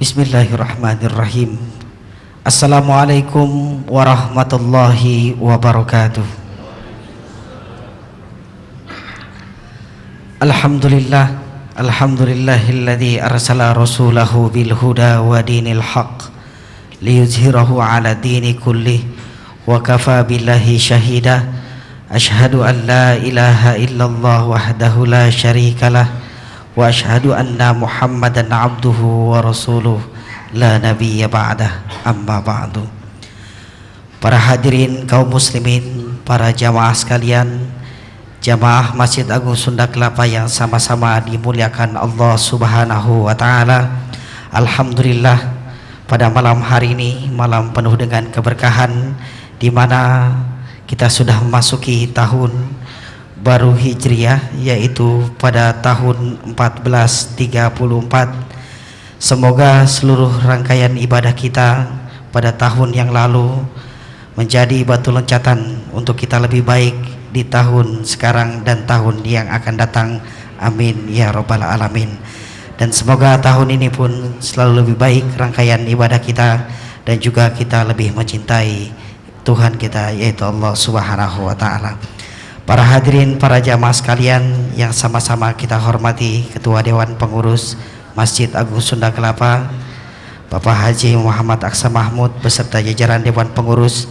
Bismillahirrahmanirrahim. Assalamualaikum warahmatullahi wabarakatuh. Alhamdulillah, alhamdulillahilladzi arsala rasulahu bil huda wa dinil haq liyuzhirahu ala dini kullih wa kafa billahi syahida. Ashhadu an la ilaha illallah wahdahu la syarikalah wa ashhadu anna Muhammadan abduhu wa rasuluh la nabiyya ba'dah, amma ba'du. Para hadirin kaum muslimin, para jamaah sekalian, jamaah Masjid Agung Sunda Kelapa yang sama-sama dimuliakan Allah Subhanahu wa taala. Alhamdulillah, pada malam hari ini, malam penuh dengan keberkahan, di mana kita sudah memasuki tahun baru Hijriah, yaitu pada tahun 1434. Semoga seluruh rangkaian ibadah kita pada tahun yang lalu menjadi batu loncatan untuk kita lebih baik di tahun sekarang dan tahun yang akan datang. Amin ya rabbal alamin. Dan semoga tahun ini pun selalu lebih baik rangkaian ibadah kita, dan juga kita lebih mencintai Tuhan kita, yaitu Allah Subhanahu wa taala. Para hadirin, para jamaah sekalian yang sama-sama kita hormati, Ketua Dewan Pengurus Masjid Agung Sunda Kelapa Bapak Haji Muhammad Aksa Mahmud beserta jajaran Dewan Pengurus,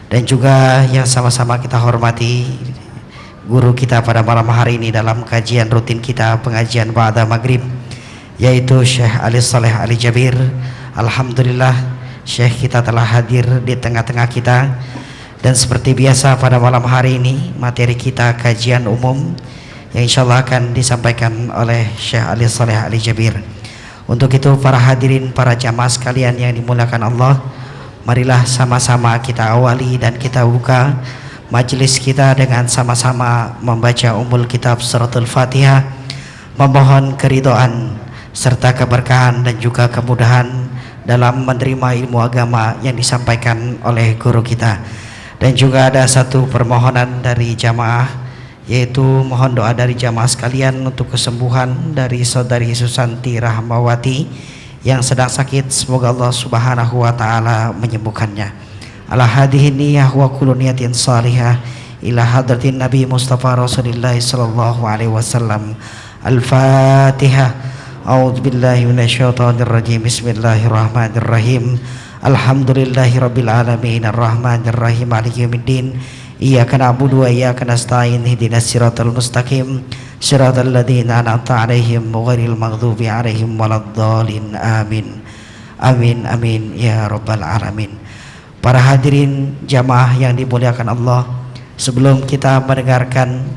dan juga yang sama-sama kita hormati guru kita pada malam hari ini dalam kajian rutin kita pengajian ba'da maghrib, yaitu Syekh Ali Saleh Ali Jabir. Alhamdulillah, Syekh kita telah hadir di tengah-tengah kita. Dan seperti biasa pada malam hari ini materi kita kajian umum yang insyaallah akan disampaikan oleh Syekh Ali Saleh Ali Jabir. Untuk itu para hadirin, para jamaah sekalian yang dimuliakan Allah, marilah sama-sama kita awali dan kita buka majelis kita dengan sama-sama membaca Ummul Kitab Suratul Fatihah, memohon keridhaan serta keberkahan dan juga kemudahan dalam menerima ilmu agama yang disampaikan oleh guru kita. Dan juga ada satu permohonan dari jamaah, yaitu mohon doa dari jamaah sekalian untuk kesembuhan dari saudari Susanti Rahmawati yang sedang sakit. Semoga Allah Subhanahu wa taala menyembuhkannya. Ala hadhihi niyyah wa kullu niyatin salihah ila hadratin Nabi Mustafa Rasulullah sallallahu alaihi wasallam. Al-Fatihah. A'udzu billahi minasyaitonir rajim. Bismillahirrahmanirrahim. Alhamdulillahirabbil alamin arrahmanir rahim maliki yaumiddin iyyaka na'budu wa iyyaka nasta'in ihdinas siratal mustaqim siratal ladzina an'amta 'alaihim ghairil maghdubi 'alaihim waladdallin. Amin. Amin amin ya rabbal alamin. Para hadirin jamaah yang dimuliakan Allah, sebelum kita mendengarkan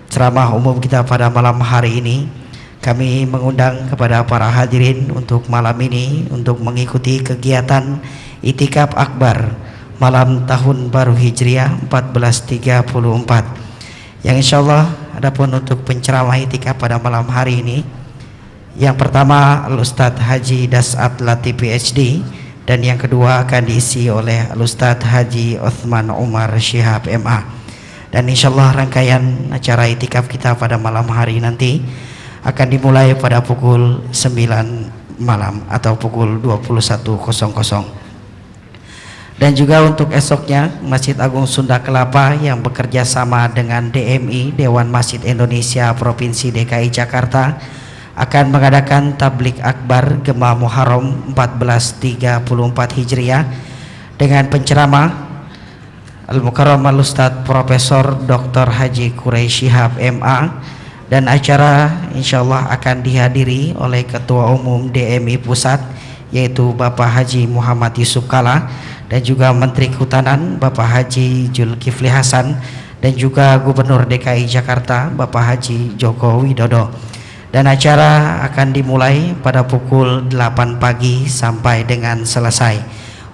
ceramah umum kita pada malam hari ini, kami mengundang kepada para hadirin untuk malam ini untuk mengikuti kegiatan Itikaf Akbar malam tahun baru Hijriah 1434, yang insyaallah adapun untuk penceramah itikaf pada malam hari ini, yang pertama Al-Ustadz Haji Das'at Latif PhD, dan yang kedua akan diisi oleh Al-Ustadz Haji Uthman Umar Syihab MA. Dan insyaallah rangkaian acara itikaf kita pada malam hari nanti akan dimulai pada pukul 9 malam atau pukul 21.00. Dan juga untuk esoknya Masjid Agung Sunda Kelapa yang bekerja sama dengan DMI Dewan Masjid Indonesia Provinsi DKI Jakarta akan mengadakan tablik akbar Gema Muharram 1434 Hijriah dengan penceramah Al-Mukarram Al-Ustadz Profesor Dr. Haji Quraisy Shihab MA. Dan acara insyaallah akan dihadiri oleh Ketua Umum DMI Pusat, yaitu Bapak Haji Muhammad Yusuf Kala, dan juga Menteri Kehutanan Bapak Haji Zulkifli Hasan, dan juga Gubernur DKI Jakarta Bapak Haji Joko Widodo. Dan acara akan dimulai pada pukul 8 pagi sampai dengan selesai.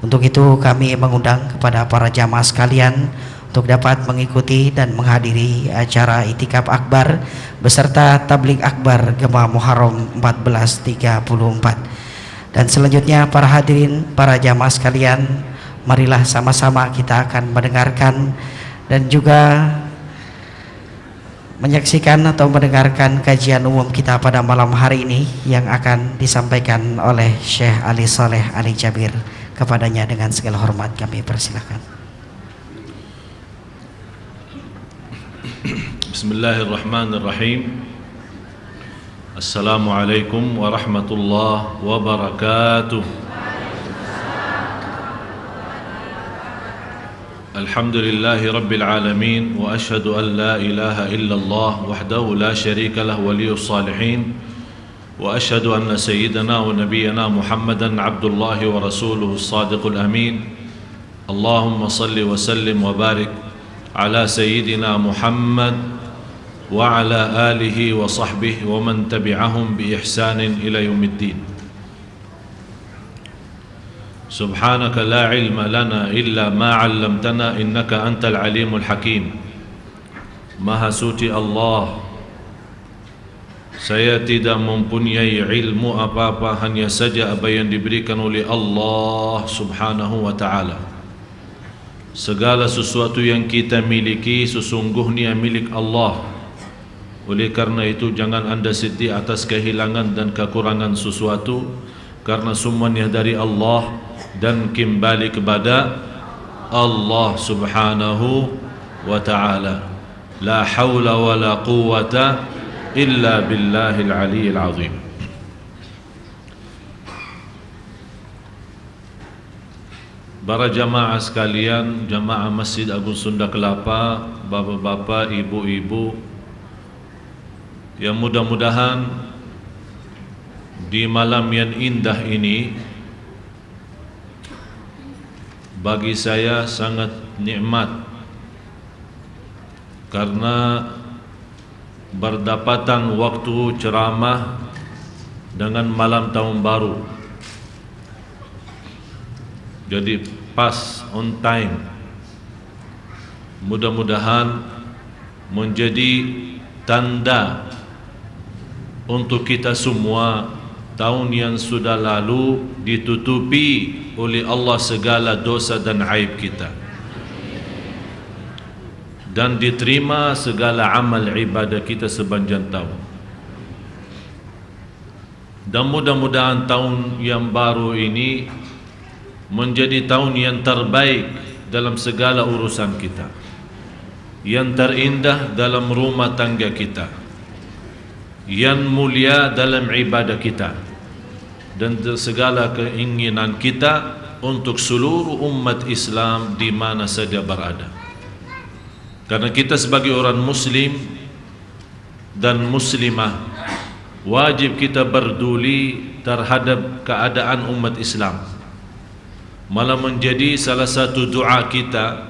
Untuk itu kami mengundang kepada para jamaah sekalian untuk dapat mengikuti dan menghadiri acara Itikaf Akbar beserta Tablik Akbar Gema Muharram 1434. Dan selanjutnya para hadirin, para jamaah sekalian, marilah sama-sama kita akan mendengarkan dan juga menyaksikan atau mendengarkan kajian umum kita pada malam hari ini yang akan disampaikan oleh Syekh Ali Saleh Ali Jabir. Kepadanya dengan segala hormat kami persilakan. Bismillahirrahmanirrahim. Assalamualaikum warahmatullahi wabarakatuh. Alhamdulillahi rabbil alamin wa ashhadu an la ilaha illallah wahdahu la syarika lah waliyus salihin wa ashhadu anna sayyidana wa nabiyyana Muhammadan abdullahi wa rasuluhu as-sadiqul amin. Allahumma salli wa sallim wa barik ala sayyidina Muhammad wa ala alihi wa sahbihi wa man tabi'ahum bi ihsanin ila yaumiddin. Subhanaka la ilma lana illa ma 'allamtana innaka antal alimul hakim. Maha suci Allah, saya tidak mempunyai ilmu apa-apa, hanya saja apa yang diberikan oleh Allah Subhanahu wa ta'ala. Segala sesuatu yang kita miliki sesungguhnya milik Allah. Oleh karena itu jangan anda sedih atas kehilangan dan kekurangan sesuatu, karena semuanya dari Allah dan kembali kepada Allah Subhanahu wa ta'ala. La hawla wa la quwwata illa billahil aliyyil azim. Para jamaah sekalian, jamaah Masjid Agung Sunda Kelapa, bapak-bapak, ibu-ibu, yang mudah-mudahan di malam yang indah ini bagi saya sangat nikmat, karena berdapatan waktu ceramah dengan malam tahun baru. Jadi pas, on time. Mudah-mudahan menjadi tanda untuk kita semua tahun yang sudah lalu ditutupi oleh Allah segala dosa dan aib kita, dan diterima segala amal ibadah kita sepanjang tahun. Dan mudah-mudahan tahun yang baru ini menjadi tahun yang terbaik dalam segala urusan kita, yang terindah dalam rumah tangga kita, yang mulia dalam ibadah kita, dan segala keinginan kita untuk seluruh umat Islam di mana saja berada. Karena kita sebagai orang muslim dan muslimah, wajib kita berduli terhadap keadaan umat Islam. Malah menjadi salah satu doa kita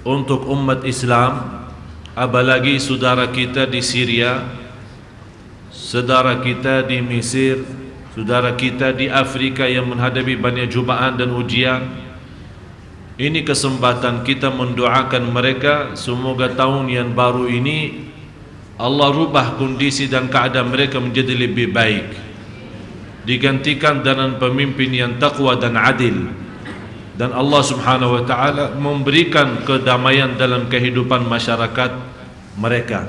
untuk umat Islam, apalagi saudara kita di Syria, saudara kita di Mesir, saudara kita di Afrika yang menghadapi banyak cubaan dan ujian. Ini kesempatan kita mendoakan mereka, semoga tahun yang baru ini Allah rubah kondisi dan keadaan mereka menjadi lebih baik, digantikan dengan pemimpin yang taqwa dan adil, dan Allah Subhanahu wa ta'ala memberikan kedamaian dalam kehidupan masyarakat mereka.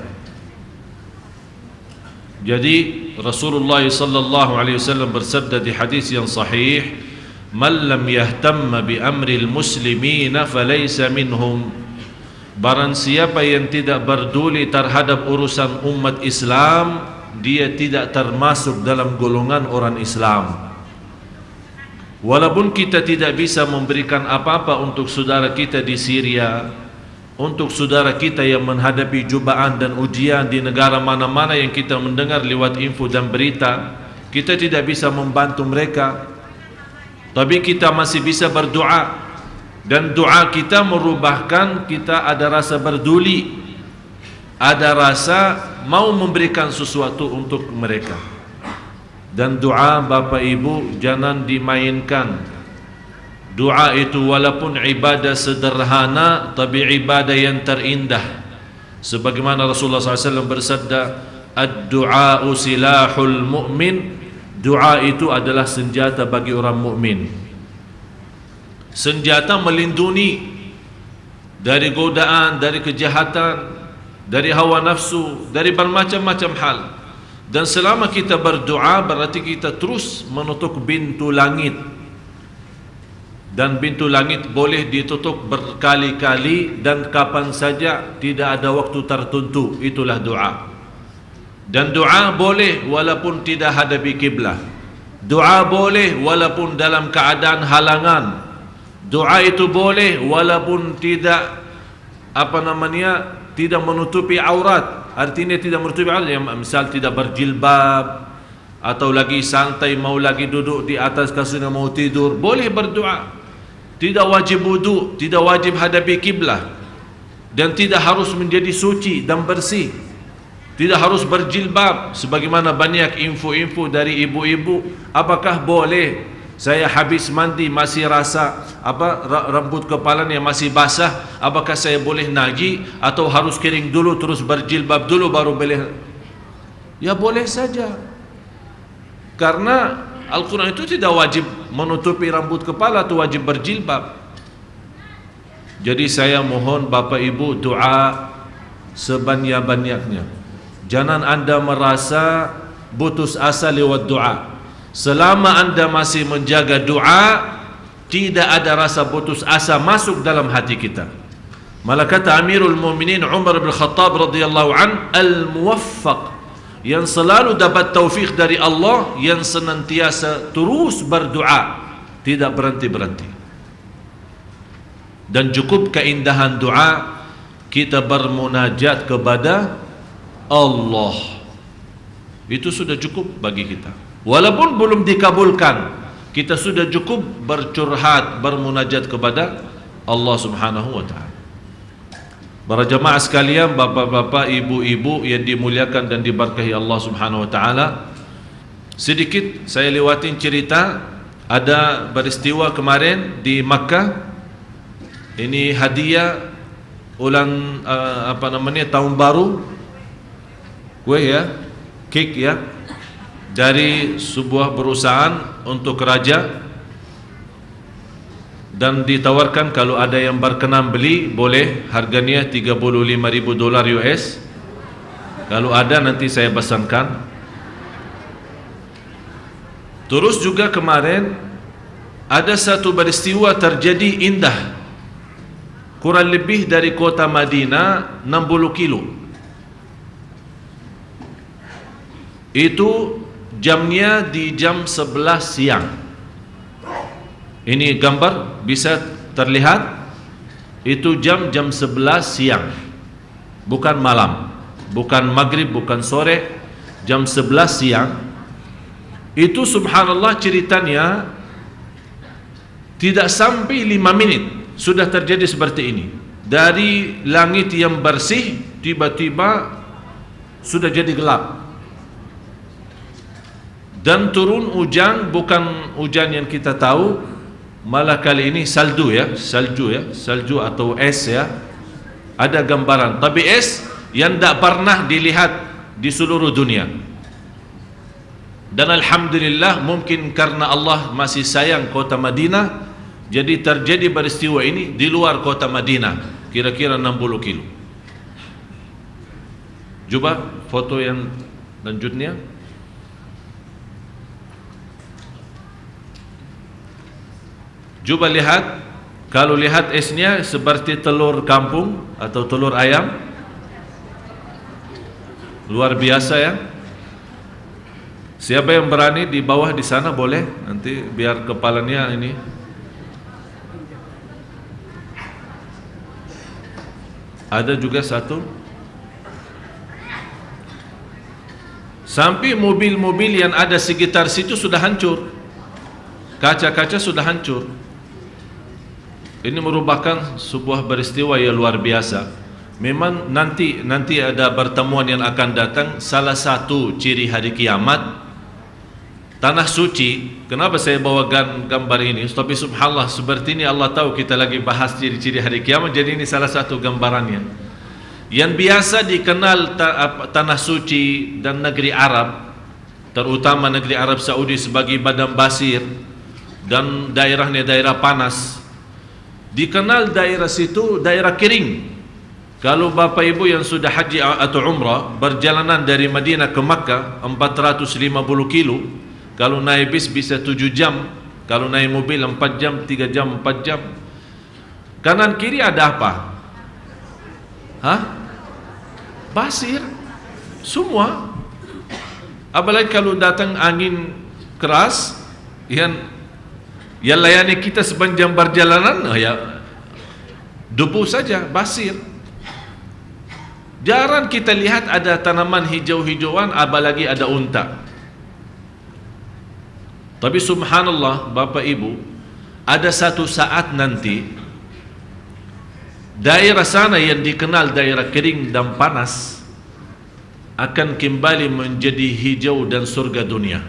Jadi Rasulullah sallallahu alaihi wasallam bersabda di hadis yang sahih, "Man lam yahtamma bi amril muslimina falaysa minhum." Barang siapa yang tidak berduli terhadap urusan umat Islam, dia tidak termasuk dalam golongan orang Islam. Walaupun kita tidak bisa memberikan apa-apa untuk saudara kita di Syria, untuk saudara kita yang menghadapi cubaan dan ujian di negara mana-mana yang kita mendengar lewat info dan berita, kita tidak bisa membantu mereka, tapi kita masih bisa berdoa. Dan doa kita merubahkan kita ada rasa berduli, ada rasa mau memberikan sesuatu untuk mereka. Dan doa Bapak Ibu jangan dimainkan. Doa itu walaupun ibadah sederhana, tapi ibadah yang terindah. Sebagaimana Rasulullah SAW bersabda, "Ad-du'a'u silahul mu'min." Doa itu adalah senjata bagi orang mukmin. Senjata melindungi dari godaan, dari kejahatan, dari hawa nafsu, dari bermacam-macam hal. Dan selama kita berdoa berarti kita terus menutup pintu langit. Dan pintu langit boleh ditutup berkali-kali dan kapan saja, tidak ada waktu tertentu. Itulah doa. Dan doa boleh walaupun tidak hadapi kiblat. Doa boleh walaupun dalam keadaan halangan. Doa itu boleh walaupun tidak tidak menutupi aurat. Artinya tidak menutupi aurat, misal tidak berjilbab atau lagi santai, mau lagi duduk di atas kasur mau tidur, boleh berdoa. Tidak wajib wudu, tidak wajib hadapi kiblat, dan tidak harus menjadi suci dan bersih. Tidak harus berjilbab. Sebagaimana banyak info-info dari ibu-ibu, apakah boleh saya habis mandi masih rasa rambut kepalanya masih basah, apakah saya boleh naji atau harus kering dulu terus berjilbab dulu baru boleh? Ya boleh saja, karena Al-Quran itu tidak wajib menutupi rambut kepala atau wajib berjilbab. Jadi saya mohon Bapak Ibu doa sebanyak-banyaknya. Jangan anda merasa putus asa lewat doa. Selama anda masih menjaga doa, tidak ada rasa putus asa masuk dalam hati kita. Malah kata Amirul Mu'minin Umar bin Khattab radhiyallahu an, al-muwaffaq, yang selalu dapat taufik dari Allah, yang senantiasa terus berdoa, tidak berhenti-berhenti. Dan cukup keindahan doa kita bermunajat kepada Allah, itu sudah cukup bagi kita. Walaupun belum dikabulkan, kita sudah cukup bercurhat, bermunajat kepada Allah Subhanahu wa ta'ala. Para jemaah sekalian, bapak-bapak, ibu-ibu yang dimuliakan dan diberkahi Allah Subhanahu wa ta'ala, sedikit saya lewatin cerita. Ada peristiwa kemarin di Makkah. Ini hadiah ulang tahun baru, kue ya, kek ya, dari sebuah perusahaan untuk raja. Dan ditawarkan kalau ada yang berkenan beli boleh, harganya $35,000 US. Kalau ada nanti saya pesankan. Terus juga kemarin ada satu peristiwa terjadi indah, kurang lebih dari kota Madinah 60 kilo. Itu jamnya di jam 11 siang. Ini gambar bisa terlihat. Itu jam 11 siang, bukan malam, bukan maghrib, bukan sore, jam 11 siang. Itu subhanallah ceritanya tidak sampai 5 menit sudah terjadi seperti ini. Dari langit yang bersih tiba-tiba sudah jadi gelap. Dan turun hujan, bukan hujan yang kita tahu, malah kali ini salju atau es ya. Ada gambaran, tapi es yang tidak pernah dilihat di seluruh dunia. Dan alhamdulillah, mungkin karena Allah masih sayang kota Madinah, jadi terjadi peristiwa ini di luar kota Madinah, kira-kira 60 kilo. Coba foto yang lanjutnya. Coba lihat, kalau lihat esnya seperti telur kampung atau telur ayam. Luar biasa ya. Siapa yang berani di bawah di sana boleh, nanti biar kepalanya ini. Ada juga satu. Sampai mobil-mobil yang ada sekitar situ sudah hancur. Kaca-kaca sudah hancur. Ini merupakan sebuah peristiwa yang luar biasa. Memang nanti ada pertemuan yang akan datang. Salah satu ciri hari kiamat tanah suci. Kenapa saya bawakan gambar ini? Tapi subhanallah, seperti ini Allah tahu kita lagi bahas ciri-ciri hari kiamat, jadi ini salah satu gambarannya. Yang biasa dikenal tanah suci dan negeri Arab, terutama negeri Arab Saudi sebagai padang pasir dan daerahnya daerah panas. Dikenal daerah situ daerah kering. Kalau Bapak Ibu yang sudah haji atau umrah berjalanan dari Madinah ke Makkah 450 kilo, kalau naik bis bisa 7 jam, kalau naik mobil 4 jam, 3 jam, 4 jam. Kanan kiri ada apa? Hah? Pasir. Semua. Apalagi kalau datang angin keras yang layani kita sepanjang perjalanan, ya debu saja, pasir. Jarang kita lihat ada tanaman hijau-hijauan, apalagi ada unta. Tapi subhanallah Bapak Ibu, ada satu saat nanti daerah sana yang dikenal daerah kering dan panas akan kembali menjadi hijau dan surga dunia.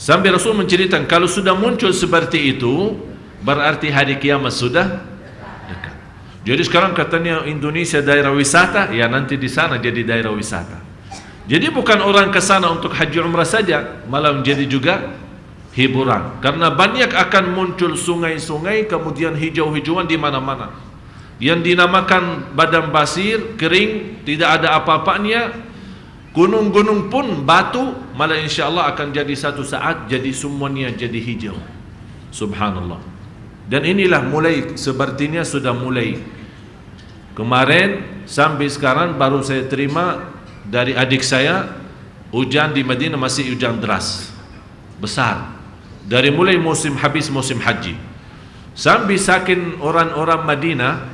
Sampai Rasul menceritakan kalau sudah muncul seperti itu, berarti hari kiamat sudah dekat. Jadi sekarang katanya Indonesia daerah wisata, ya nanti di sana jadi daerah wisata. Jadi bukan orang ke sana untuk haji umrah saja, malah menjadi juga hiburan. Karena banyak akan muncul sungai-sungai, kemudian hijau-hijauan di mana-mana. Yang dinamakan padang pasir, kering, tidak ada apa-apanya. Gunung-gunung pun batu, malah insya Allah akan jadi satu saat jadi semuanya jadi hijau. Subhanallah. Dan inilah mulai, sepertinya sudah mulai. Kemarin sampai sekarang baru saya terima dari adik saya, hujan di Madinah masih hujan deras, besar. Dari mulai musim habis musim haji, sampai saking orang-orang Madinah,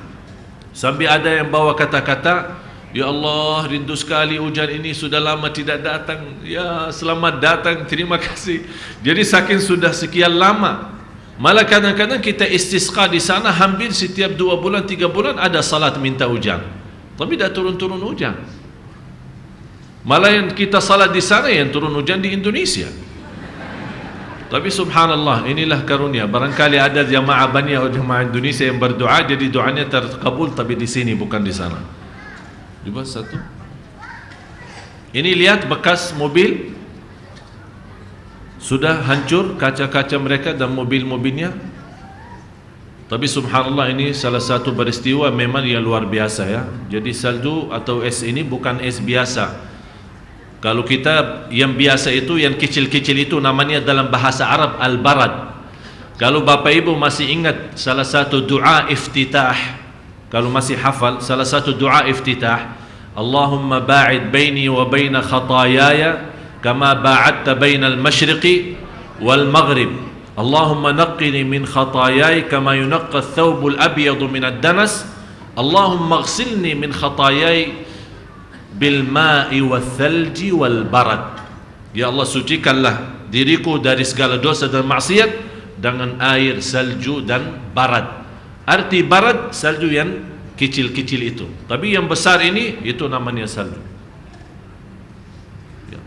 sampai ada yang bawa kata-kata, ya Allah rindu sekali hujan ini sudah lama tidak datang. Ya selamat datang, terima kasih. Jadi saking sudah sekian lama, malah kadang-kadang kita istisqa di sana hampir setiap 2 bulan 3 bulan ada salat minta hujan, tapi tidak turun-turun hujan. Malah yang kita salat di sana yang turun hujan di Indonesia. Tapi subhanallah, inilah karunia. Barangkali ada jamaah Bani atau jamaah Indonesia yang berdoa, jadi doanya terkabul, tapi di sini bukan di sana. Coba satu. Ini lihat bekas mobil sudah hancur kaca-kaca mereka dan mobil-mobilnya. Tapi subhanallah, ini salah satu peristiwa memang yang luar biasa ya. Jadi salju atau es ini bukan es biasa. Kalau kita yang biasa itu, yang kecil-kecil itu namanya dalam bahasa Arab al-barad. Kalau Bapak Ibu masih ingat salah satu doa iftitah, kalau masih hafal salah satu doa iftitah, Allahumma ba'id baini wa baina khatayaya kama ba'adta baina al-mashriqi wal maghrib. Allahumma naqqini min khatayai kama yunaqqa ath-thawbu al-abyadu min ad-danas. Allahumma ighsilni min khatayai bil ma'i wal thalji wal barad. Ya Allah, sucikanlah diriku dari segala dosa dan maksiat dengan air, salju dan barad. Arti barad salju yang kecil-kecil itu, tapi yang besar ini itu namanya salju. Ya.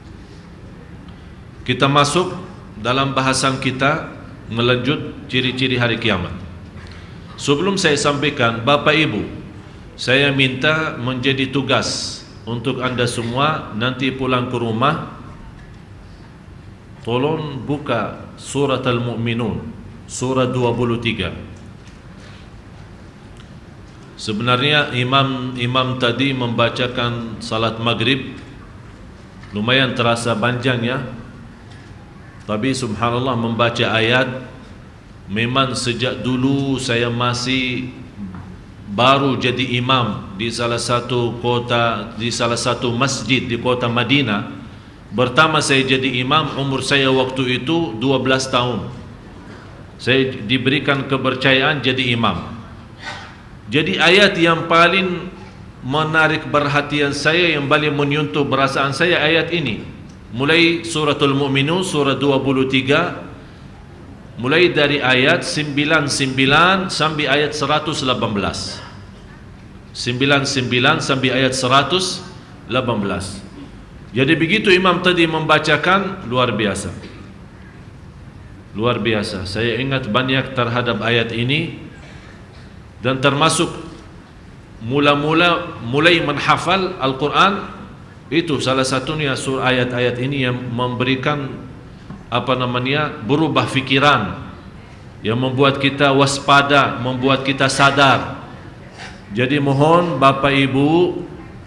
Kita masuk dalam bahasan kita, melanjut ciri-ciri hari kiamat. Sebelum saya sampaikan, Bapak Ibu, saya minta menjadi tugas untuk anda semua nanti pulang ke rumah, tolong buka surat Al-Mu'minun, surat 23. Sebenarnya imam tadi membacakan salat maghrib, lumayan terasa panjang ya. Tapi subhanallah membaca ayat, memang sejak dulu saya masih baru jadi imam di salah satu kota, di salah satu masjid di kota Madinah. Pertama saya jadi imam, umur saya waktu itu 12 tahun. Saya diberikan kepercayaan jadi imam. Jadi ayat yang paling menarik perhatian saya, yang paling menyentuh perasaan saya, ayat ini. Mulai suratul Mu'minun surat 23, mulai dari ayat 99 sampai ayat 118. 99 sampai ayat 118. Jadi begitu imam tadi membacakan, luar biasa. Luar biasa. Saya ingat banyak terhadap ayat ini, dan termasuk mulai menghafal Al-Quran, itu salah satunya ayat-ayat ini yang memberikan berubah fikiran, yang membuat kita waspada, membuat kita sadar. Jadi mohon Bapak Ibu,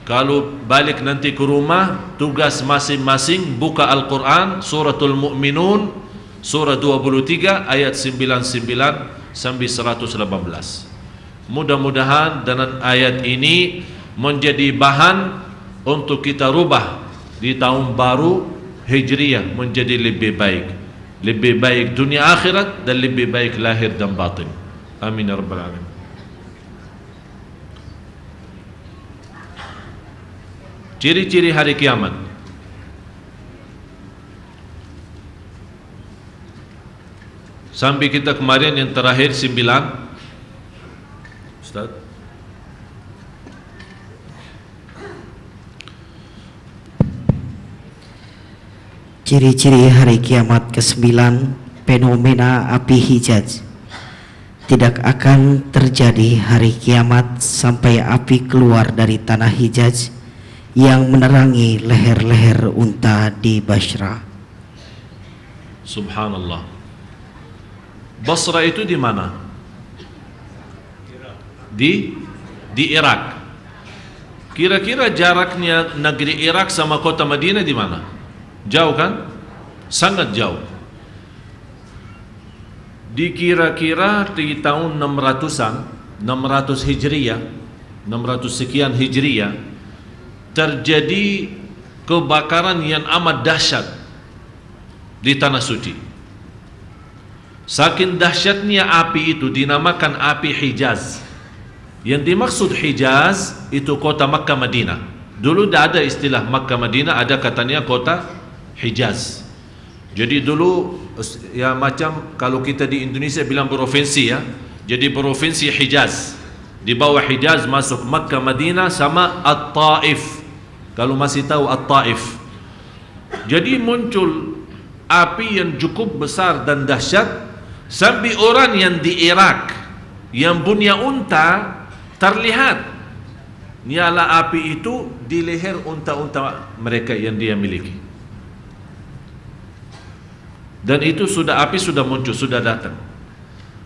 kalau balik nanti ke rumah, tugas masing-masing buka Al-Quran, Suratul Mu'minun, surah 23 ayat 99 sampai 118. Mudah-mudahan dengan ayat ini menjadi bahan untuk kita rubah di tahun baru Hijriyah menjadi lebih baik. Lebih baik dunia akhirat dan lebih baik lahir dan batin. Amin ya rabbal alamin. Ciri-ciri hari kiamat. Sampai kita kemarin yang terakhir 9. Ustaz. Ciri-ciri hari kiamat ke-9, fenomena api Hijaz. Tidak akan terjadi hari kiamat sampai api keluar dari tanah Hijaz yang menerangi leher-leher unta di Basra. Subhanallah. Basra itu di mana? Di Irak. Kira-kira jaraknya negeri Irak sama kota Madinah di mana? Jauh kan? Sangat jauh. Dikira-kira di tahun 600-an, 600 Hijriyah, 600 sekian Hijriyah, terjadi kebakaran yang amat dahsyat di tanah suci. Saking dahsyatnya api itu dinamakan api Hijaz. Yang dimaksud Hijaz itu kota Makkah Madinah. Dulu tidak ada istilah Makkah Madinah, ada katanya kota Hijaz. Jadi dulu ya macam kalau kita di Indonesia bilang provinsi ya. Jadi provinsi Hijaz. Di bawah Hijaz masuk Makkah Madinah sama At-Taif. Kalau masih tahu At-Taif. Jadi muncul api yang cukup besar dan dahsyat sampai orang yang di Irak yang punya unta terlihat nyala api itu di leher unta-unta mereka yang dia miliki. Dan itu sudah api sudah muncul, sudah datang.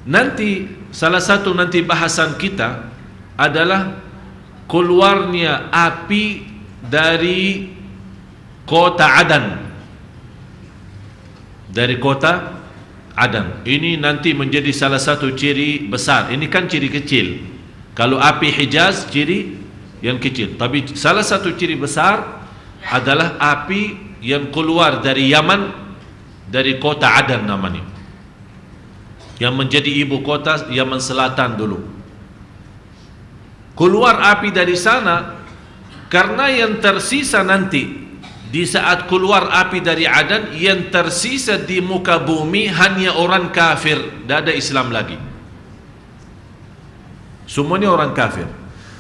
Nanti salah satu nanti bahasan kita adalah keluarnya api dari kota Adan. Dari kota Adan. Ini nanti menjadi salah satu ciri besar. Ini kan ciri kecil. Kalau api Hijaz ciri yang kecil. Tapi salah satu ciri besar adalah api yang keluar dari Yaman, dari kota Adan namanya, yang menjadi ibu kota Yaman Selatan dulu. Keluar api dari sana. Karena yang tersisa nanti di saat keluar api dari Adan, yang tersisa di muka bumi hanya orang kafir, tidak ada Islam lagi. Semuanya orang kafir.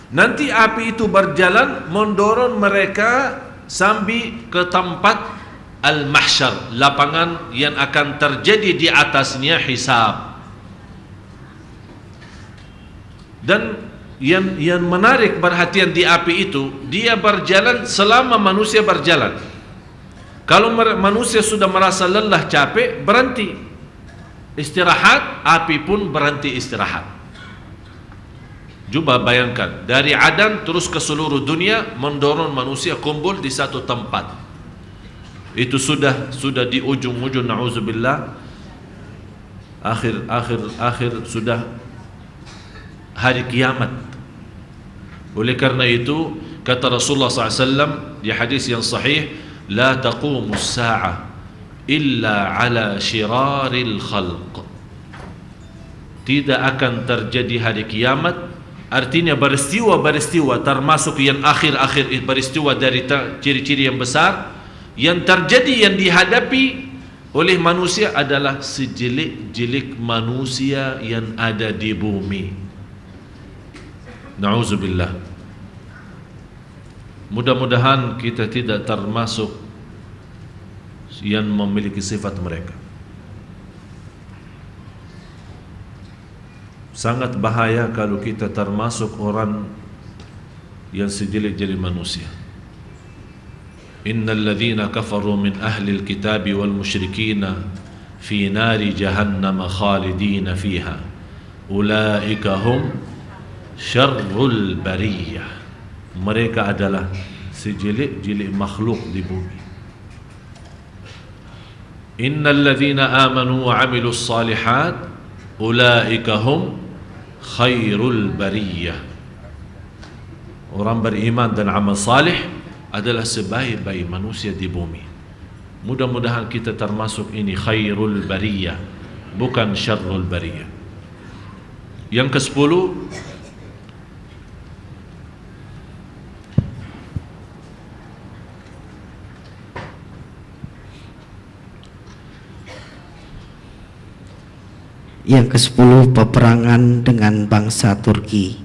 Nanti api itu berjalan mendorong mereka sampai ke tempat Al-Mahsyar, lapangan yang akan terjadi di atasnya hisab. Dan yang menarik perhatian di api itu, dia berjalan selama manusia berjalan. Kalau manusia sudah merasa lelah, capek, berhenti istirahat, api pun berhenti istirahat. Coba bayangkan, dari Adan terus ke seluruh dunia, mendorong manusia kumpul di satu tempat. Itu sudah di ujung-ujung, na'udzubillah, akhir sudah hari kiamat. Oleh karena itu kata Rasulullah SAW di hadis yang sahih, la taqumu as-sa'ah illa ala syiraril khalq. Tidak akan terjadi hari kiamat, artinya peristiwa termasuk yang akhir peristiwa dari ciri-ciri yang besar yang terjadi, yang dihadapi oleh manusia adalah sejelik-jelik manusia yang ada di bumi. Na'udzubillah. Mudah-mudahan kita tidak termasuk yang memiliki sifat mereka. Sangat bahaya kalau kita termasuk orang yang sejelik-jelik manusia. Innal ladzina kafaru min ahli alkitab wal musyrikin fi nari jahannam khalidin fiha ulaika hum syarrul bariyah. Mereka adalah sejelek-jelek makhluk di bumi. Innal ladzina amanu wa 'amilus salihat ulaika hum khairul bariyah. Orang beriman dan amal salih adalah sebaik-baik manusia di bumi. Mudah-mudahan kita termasuk ini khairul bariyah, bukan syarrul bariyah. Yang ke-10, peperangan dengan bangsa Turki.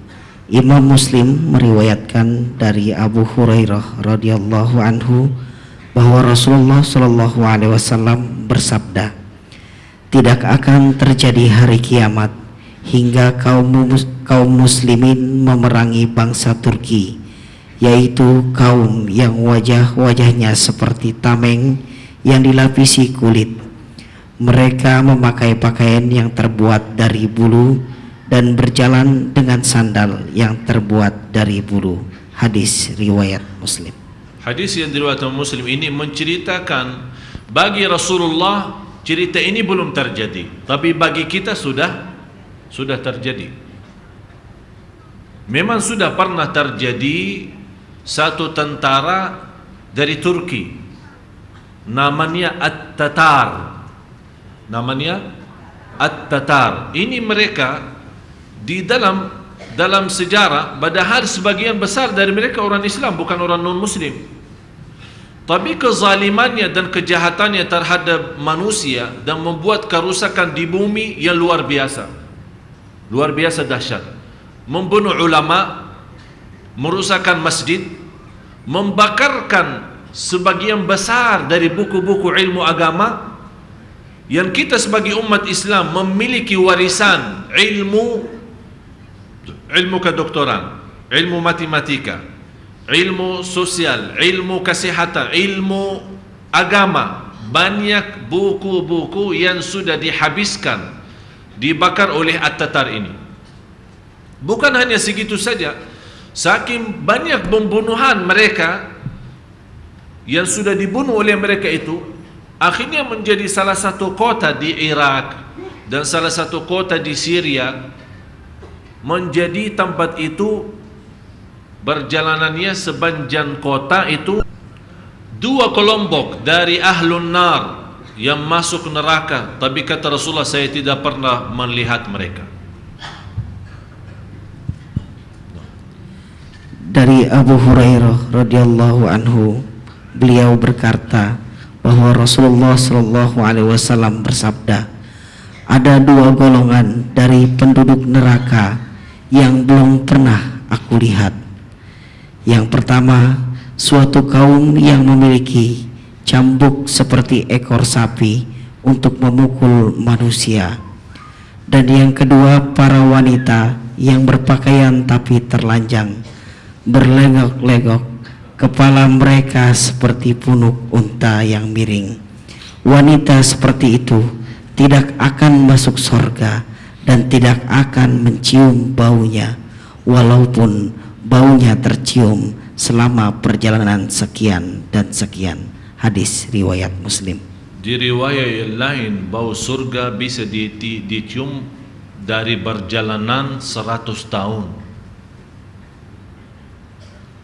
Imam Muslim meriwayatkan dari Abu Hurairah radhiyallahu anhu bahwa Rasulullah shallallahu alaihi wasallam bersabda, tidak akan terjadi hari kiamat hingga kaum muslimin memerangi bangsa Turki, yaitu kaum yang wajah-wajahnya seperti tameng yang dilapisi kulit. Mereka memakai pakaian yang terbuat dari bulu dan berjalan dengan sandal yang terbuat dari bulu. Hadis riwayat Muslim. hadis yang diriwayatkan Muslim ini menceritakan bagi Rasulullah cerita ini belum terjadi, tapi bagi kita sudah terjadi. Memang sudah pernah terjadi satu tentara dari Turki, namanya At-Tatar. Ini mereka di dalam sejarah, padahal sebagian besar dari mereka orang Islam, bukan orang non-Muslim. Tapi kezalimannya dan kejahatannya terhadap manusia dan membuat kerusakan di bumi yang luar biasa dahsyat. Membunuh ulama, merusakkan masjid, membakarkan sebagian besar dari buku-buku ilmu agama yang kita sebagai umat Islam memiliki warisan ilmu kedokteran, ilmu matematika, ilmu sosial, ilmu kesehatan, ilmu agama. Banyak buku-buku yang sudah dihabiskan, dibakar oleh At-Tatar ini. Bukan hanya segitu saja, saking banyak pembunuhan mereka yang sudah dibunuh oleh mereka itu, akhirnya menjadi salah satu kota di Irak dan salah satu kota di Syria menjadi tempat itu berjalanannya sepanjang kota itu 2 kelompok dari ahlun nar yang masuk neraka. Tapi kata Rasulullah, saya tidak pernah melihat mereka. Dari Abu Hurairah radhiyallahu anhu, beliau berkata bahwa Rasulullah shallallahu alaihi wasallam bersabda, ada 2 golongan dari penduduk neraka yang belum pernah aku lihat. Yang pertama, suatu kaum yang memiliki cambuk seperti ekor sapi untuk memukul manusia. Dan yang kedua, para wanita yang berpakaian tapi terlanjang, berlegok-legok, kepala mereka seperti punuk unta yang miring. Wanita seperti itu tidak akan masuk surga dan tidak akan mencium baunya, walaupun baunya tercium selama perjalanan sekian dan sekian. Hadis riwayat Muslim. Di riwayat yang lain, bau surga bisa dicium dari perjalanan 100 tahun.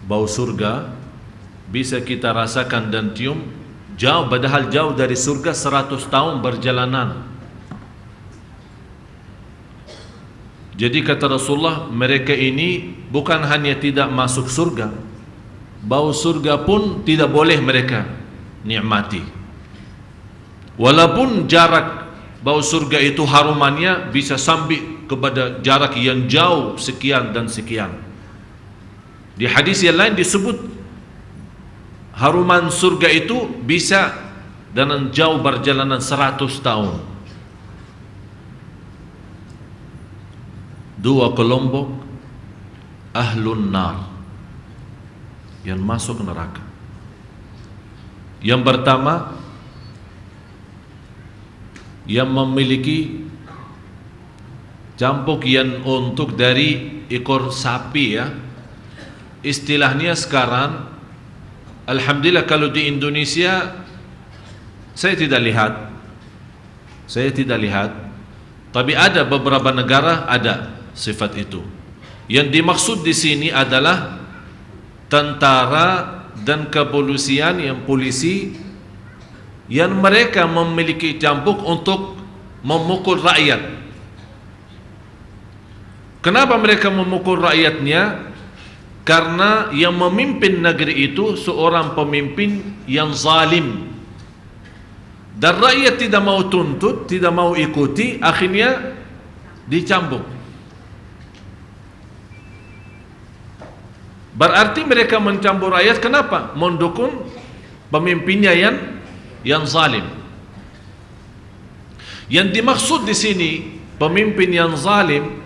Bau surga bisa kita rasakan dan cium jauh, padahal jauh dari surga 100 tahun perjalanan. Jadi kata Rasulullah, mereka ini bukan hanya tidak masuk surga, bau surga pun tidak boleh mereka nikmati. Walaupun jarak bau surga itu harumannya bisa sampai kepada jarak yang jauh sekian dan sekian. Di hadis yang lain disebut haruman surga itu bisa dengan jauh perjalanan 100 tahun. 2 kelompok ahlun nar yang masuk neraka. Yang pertama, yang memiliki cambuk yang untuk dari ekor sapi ya. Istilahnya sekarang, alhamdulillah kalau di Indonesia saya tidak lihat, tapi ada beberapa negara ada sifat itu. Yang dimaksud di sini adalah tentara dan kepolisian, yang polisi yang mereka memiliki cambuk untuk memukul rakyat. Kenapa mereka memukul rakyatnya? Karena yang memimpin negeri itu seorang pemimpin yang zalim, dan rakyat tidak mau tuntut, tidak mau ikuti, akhirnya dicambuk. Berarti mereka mencambuk rakyat. Kenapa? Mendukung pemimpinnya yang zalim. Yang dimaksud di sini pemimpin yang zalim,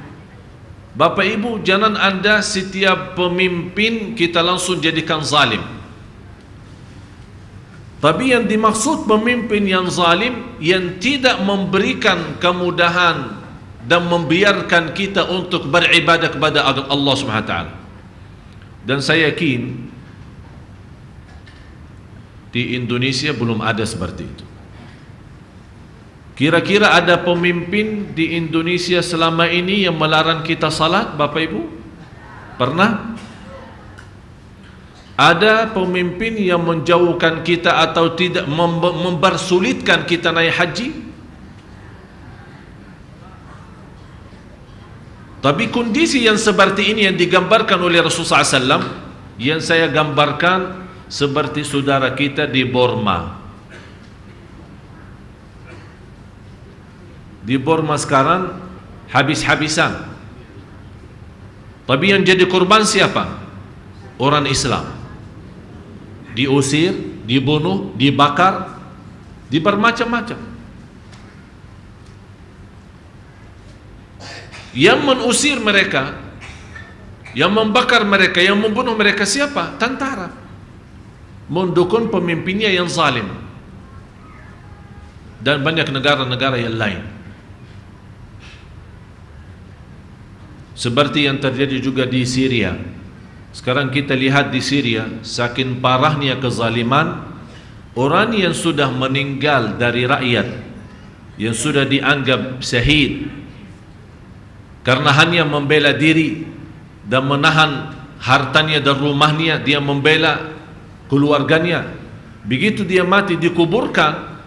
Bapak Ibu, jangan Anda setiap pemimpin kita langsung jadikan zalim. Tapi yang dimaksud pemimpin yang zalim, yang tidak memberikan kemudahan dan membiarkan kita untuk beribadah kepada Allah Subhanahu wa taala. Dan saya yakin di Indonesia belum ada seperti itu. Kira-kira ada pemimpin di Indonesia selama ini yang melarang kita salat, Bapak Ibu? Pernah? Ada pemimpin yang menjauhkan kita atau tidak mempersulitkan kita naik haji? Tapi kondisi yang seperti ini yang digambarkan oleh Rasulullah SAW, yang saya gambarkan seperti saudara kita di Burma. Di Burma sekarang habis-habisan. Tapi yang jadi korban siapa? Orang Islam. Diusir, dibunuh, dibakar, dibermacam-macam. Yang mengusir mereka, yang membakar mereka, yang membunuh mereka siapa? Tentara. Mendukung pemimpinnya yang zalim. Dan banyak negara-negara yang lain. Seperti yang terjadi juga di Syria. Sekarang kita lihat di Syria, saking parahnya kezaliman, orang yang sudah meninggal dari rakyat, yang sudah dianggap syahid karena hanya membela diri dan menahan hartanya dan rumahnya, dia membela keluarganya. Begitu dia mati dikuburkan,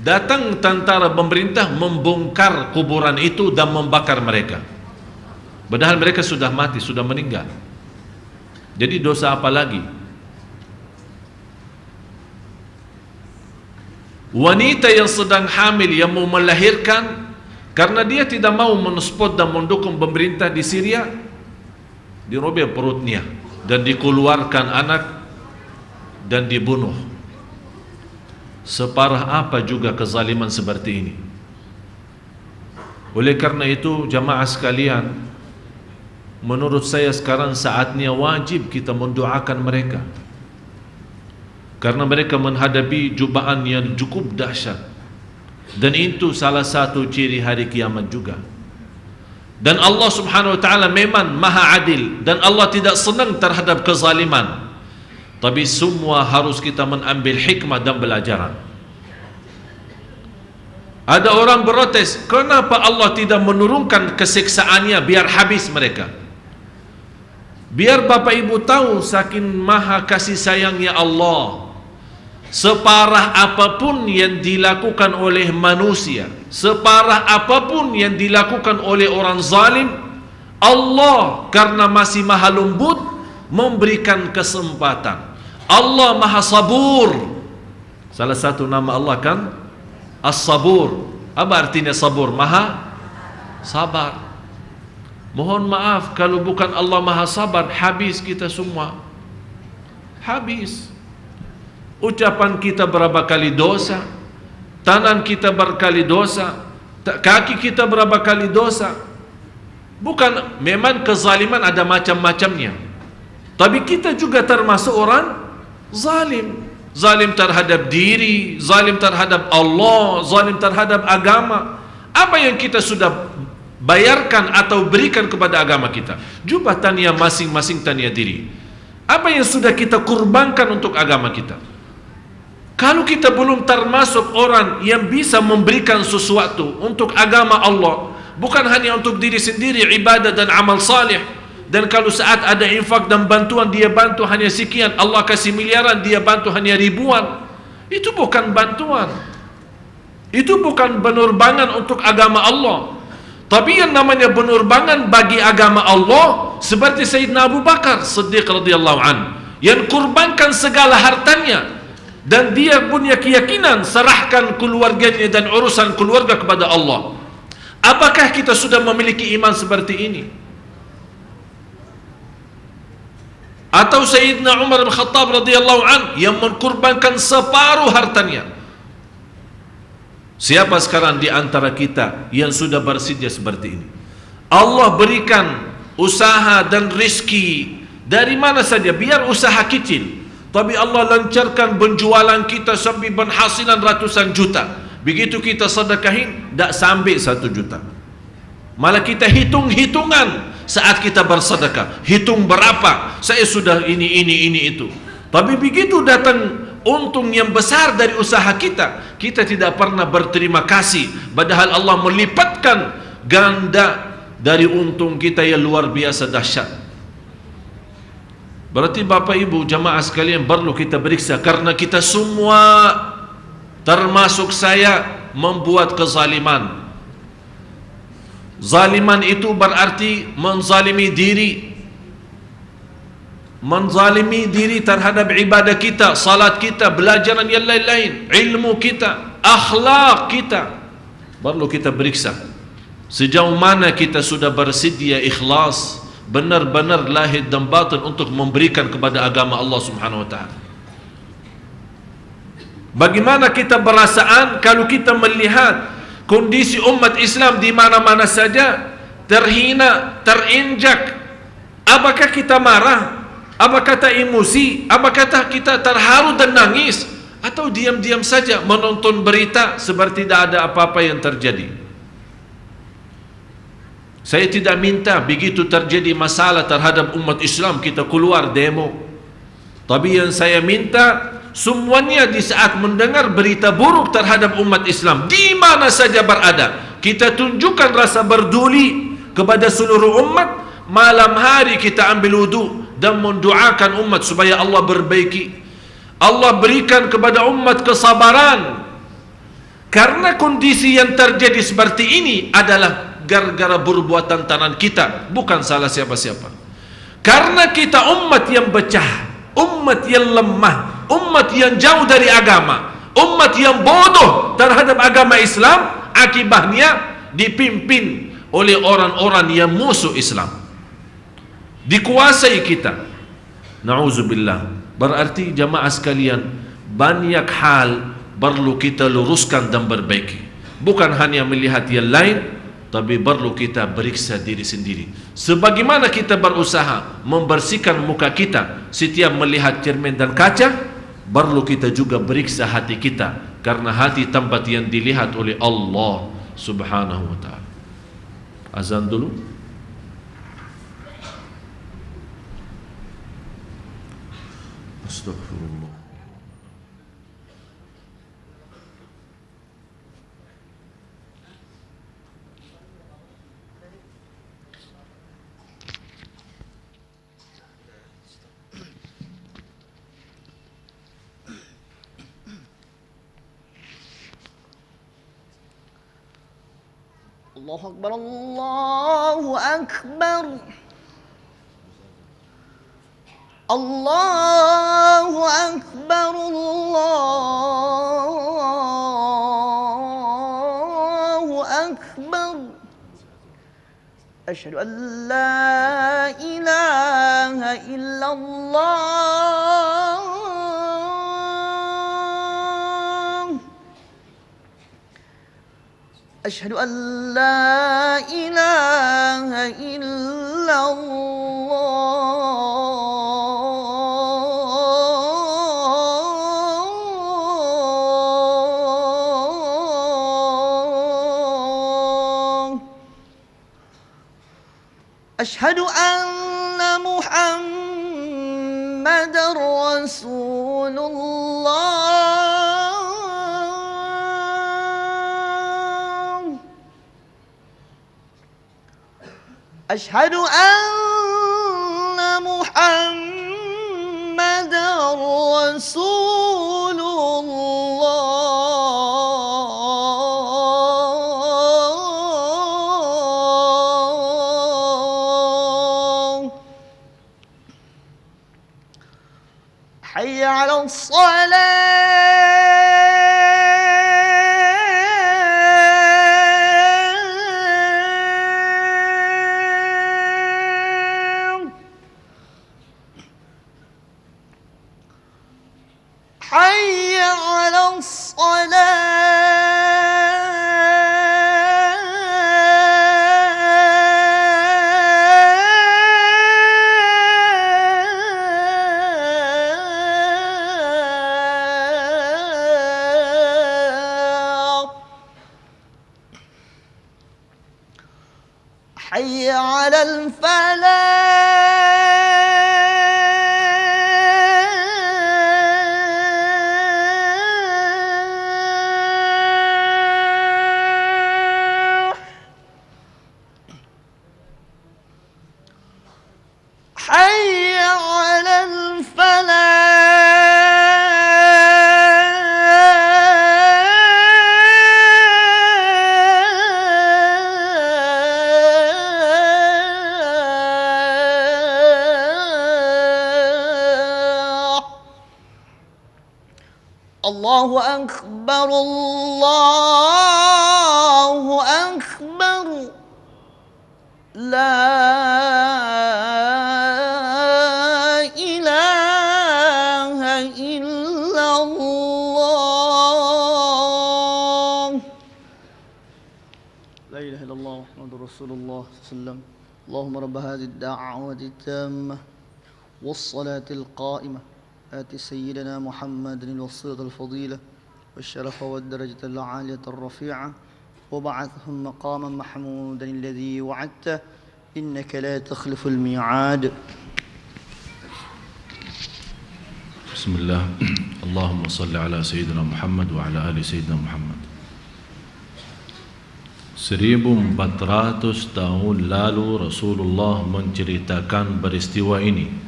datang tentara pemerintah membongkar kuburan itu dan membakar mereka. Padahal mereka sudah mati, sudah meninggal. Jadi dosa apa lagi? Wanita yang sedang hamil, yang mau melahirkan, karena dia tidak mau mensupport dan mendukung pemerintah di Syria, dirobek perutnya dan dikeluarkan anak dan dibunuh. Separah apa juga kezaliman seperti ini. Oleh karena itu, jamaah sekalian, menurut saya sekarang saatnya wajib kita mendoakan mereka, karena mereka menghadapi cobaan yang cukup dahsyat, dan itu salah satu ciri hari kiamat juga. Dan Allah Subhanahu wa taala memang maha adil, dan Allah tidak senang terhadap kezaliman. Tapi semua harus kita mengambil hikmah dan pelajaran. Ada orang protes, kenapa Allah tidak menurunkan kesiksaannya biar habis mereka? Biar Bapak Ibu tahu saking maha kasih sayangnya Allah, separah apapun yang dilakukan oleh manusia, separah apapun yang dilakukan oleh orang zalim, Allah karena masih maha lembut memberikan kesempatan. Allah maha sabur. Salah satu nama Allah kan As-Sabur. Apa artinya sabur? Maha sabar. Mohon maaf, kalau bukan Allah maha sabar, habis kita semua. Habis. Ucapan kita berapa kali dosa, tangan kita berkali dosa, kaki kita berapa kali dosa. Bukan, memang kezaliman ada macam-macamnya, tapi kita juga termasuk orang zalim. Zalim terhadap diri, zalim terhadap Allah, zalim terhadap agama. Apa yang kita sudah bayarkan atau berikan kepada agama kita. Jubah tania masing-masing tania diri. Apa yang sudah kita kurbankan untuk agama kita? Kalau kita belum termasuk orang yang bisa memberikan sesuatu untuk agama Allah, bukan hanya untuk diri sendiri, ibadah dan amal salih, dan kalau saat ada infak dan bantuan dia bantu hanya sekian, Allah kasih miliaran dia bantu hanya ribuan, itu bukan bantuan, itu bukan penerbangan untuk agama Allah. Tapi yang namanya penerbangan bagi agama Allah seperti Sayyidina Abu Bakar Siddiq radhiyallahu an, yang kurbankan segala hartanya dan dia punya keyakinan serahkan keluarganya dan urusan keluarga kepada Allah. Apakah kita sudah memiliki iman seperti ini? Atau Sayyidina Umar bin Khattab radhiyallahu an yang mengkurbankan separuh hartanya? Siapa sekarang di antara kita yang sudah bersedia seperti ini? Allah berikan usaha dan rizki dari mana saja, biar usaha kecil, tapi Allah lancarkan penjualan kita sampai penghasilan ratusan juta. Begitu kita sedekahin, tak sampai 1 juta. Malah kita hitung-hitungan saat kita bersedekah, hitung berapa saya sudah ini itu. Tapi begitu datang untung yang besar dari usaha kita, kita tidak pernah berterima kasih, padahal Allah melipatkan ganda dari untung kita yang luar biasa dahsyat. Berarti Bapak Ibu jamaah sekalian perlu kita periksa, karena kita semua termasuk saya membuat kezaliman. Zaliman itu berarti menzalimi diri, menzalimi diri terhadap ibadah kita, salat kita, belajaran yang lain-lain, ilmu kita, akhlak kita. Perlu kita periksa sejauh mana kita sudah bersedia ikhlas, benar-benar lahir dan batin untuk memberikan kepada agama Allah Subhanahu wa taala. Bagaimana kita perasaan kalau kita melihat kondisi umat Islam di mana-mana saja terhina, terinjak? Apakah kita marah? Apakah kita emosi? Apakah kita terharu dan nangis? Atau diam-diam saja menonton berita seperti tidak ada apa-apa yang terjadi? Saya tidak minta begitu terjadi masalah terhadap umat Islam kita keluar demo. Tapi yang saya minta, semuanya di saat mendengar berita buruk terhadap umat Islam di mana saja berada, kita tunjukkan rasa berduli kepada seluruh umat. Malam hari kita ambil wudu dan mendoakan umat supaya Allah perbaiki, Allah berikan kepada umat kesabaran. Karena kondisi yang terjadi seperti ini adalah gara-gara perbuatan tangan kita, bukan salah siapa-siapa. Karena kita umat yang pecah, umat yang lemah, umat yang jauh dari agama, umat yang bodoh terhadap agama Islam, akibatnya dipimpin oleh orang-orang yang musuh Islam, dikuasai kita. Na'udzubillah. Berarti jamaah sekalian, banyak hal perlu kita luruskan dan perbaiki. Bukan hanya melihat yang lain, tapi perlu kita periksa diri sendiri. Sebagaimana kita berusaha membersihkan muka kita setiap melihat cermin dan kaca, perlu kita juga periksa hati kita, karena hati tempat yang dilihat oleh Allah Subhanahu wa ta'ala. Azan dulu. Astagfirullah. Allahu Akbar, Allahu Akbar, Allahu Akbar, Allahu Akbar. Asyhadu an la ilaha illallah, asyhadu an la ilaha illallah. أشهد أن محمد رسول الله أشهد أن محمد رسول الله حي على الصلاة حي على الصلاة حي على الفلاح حي على الفلاح الله أكبر الله أكبر لا إله إلا الله لا إله إلا الله محمد رسول الله صلى الله عليه وسلم اللهم رب هذه الدعوة التامة والصلاة القائمة آت سيدنا محمد الوسيلة الفضيلة والشرف والدرجة العالية الرفيعة وبعثهم مقاما محمودا الذي وعدته إنك لا تخلف الميعاد بسم الله اللهم صل على سيدنا محمد وعلى آل سيدنا محمد 1400 tahun lalu Rasulullah menceritakan peristiwa ini.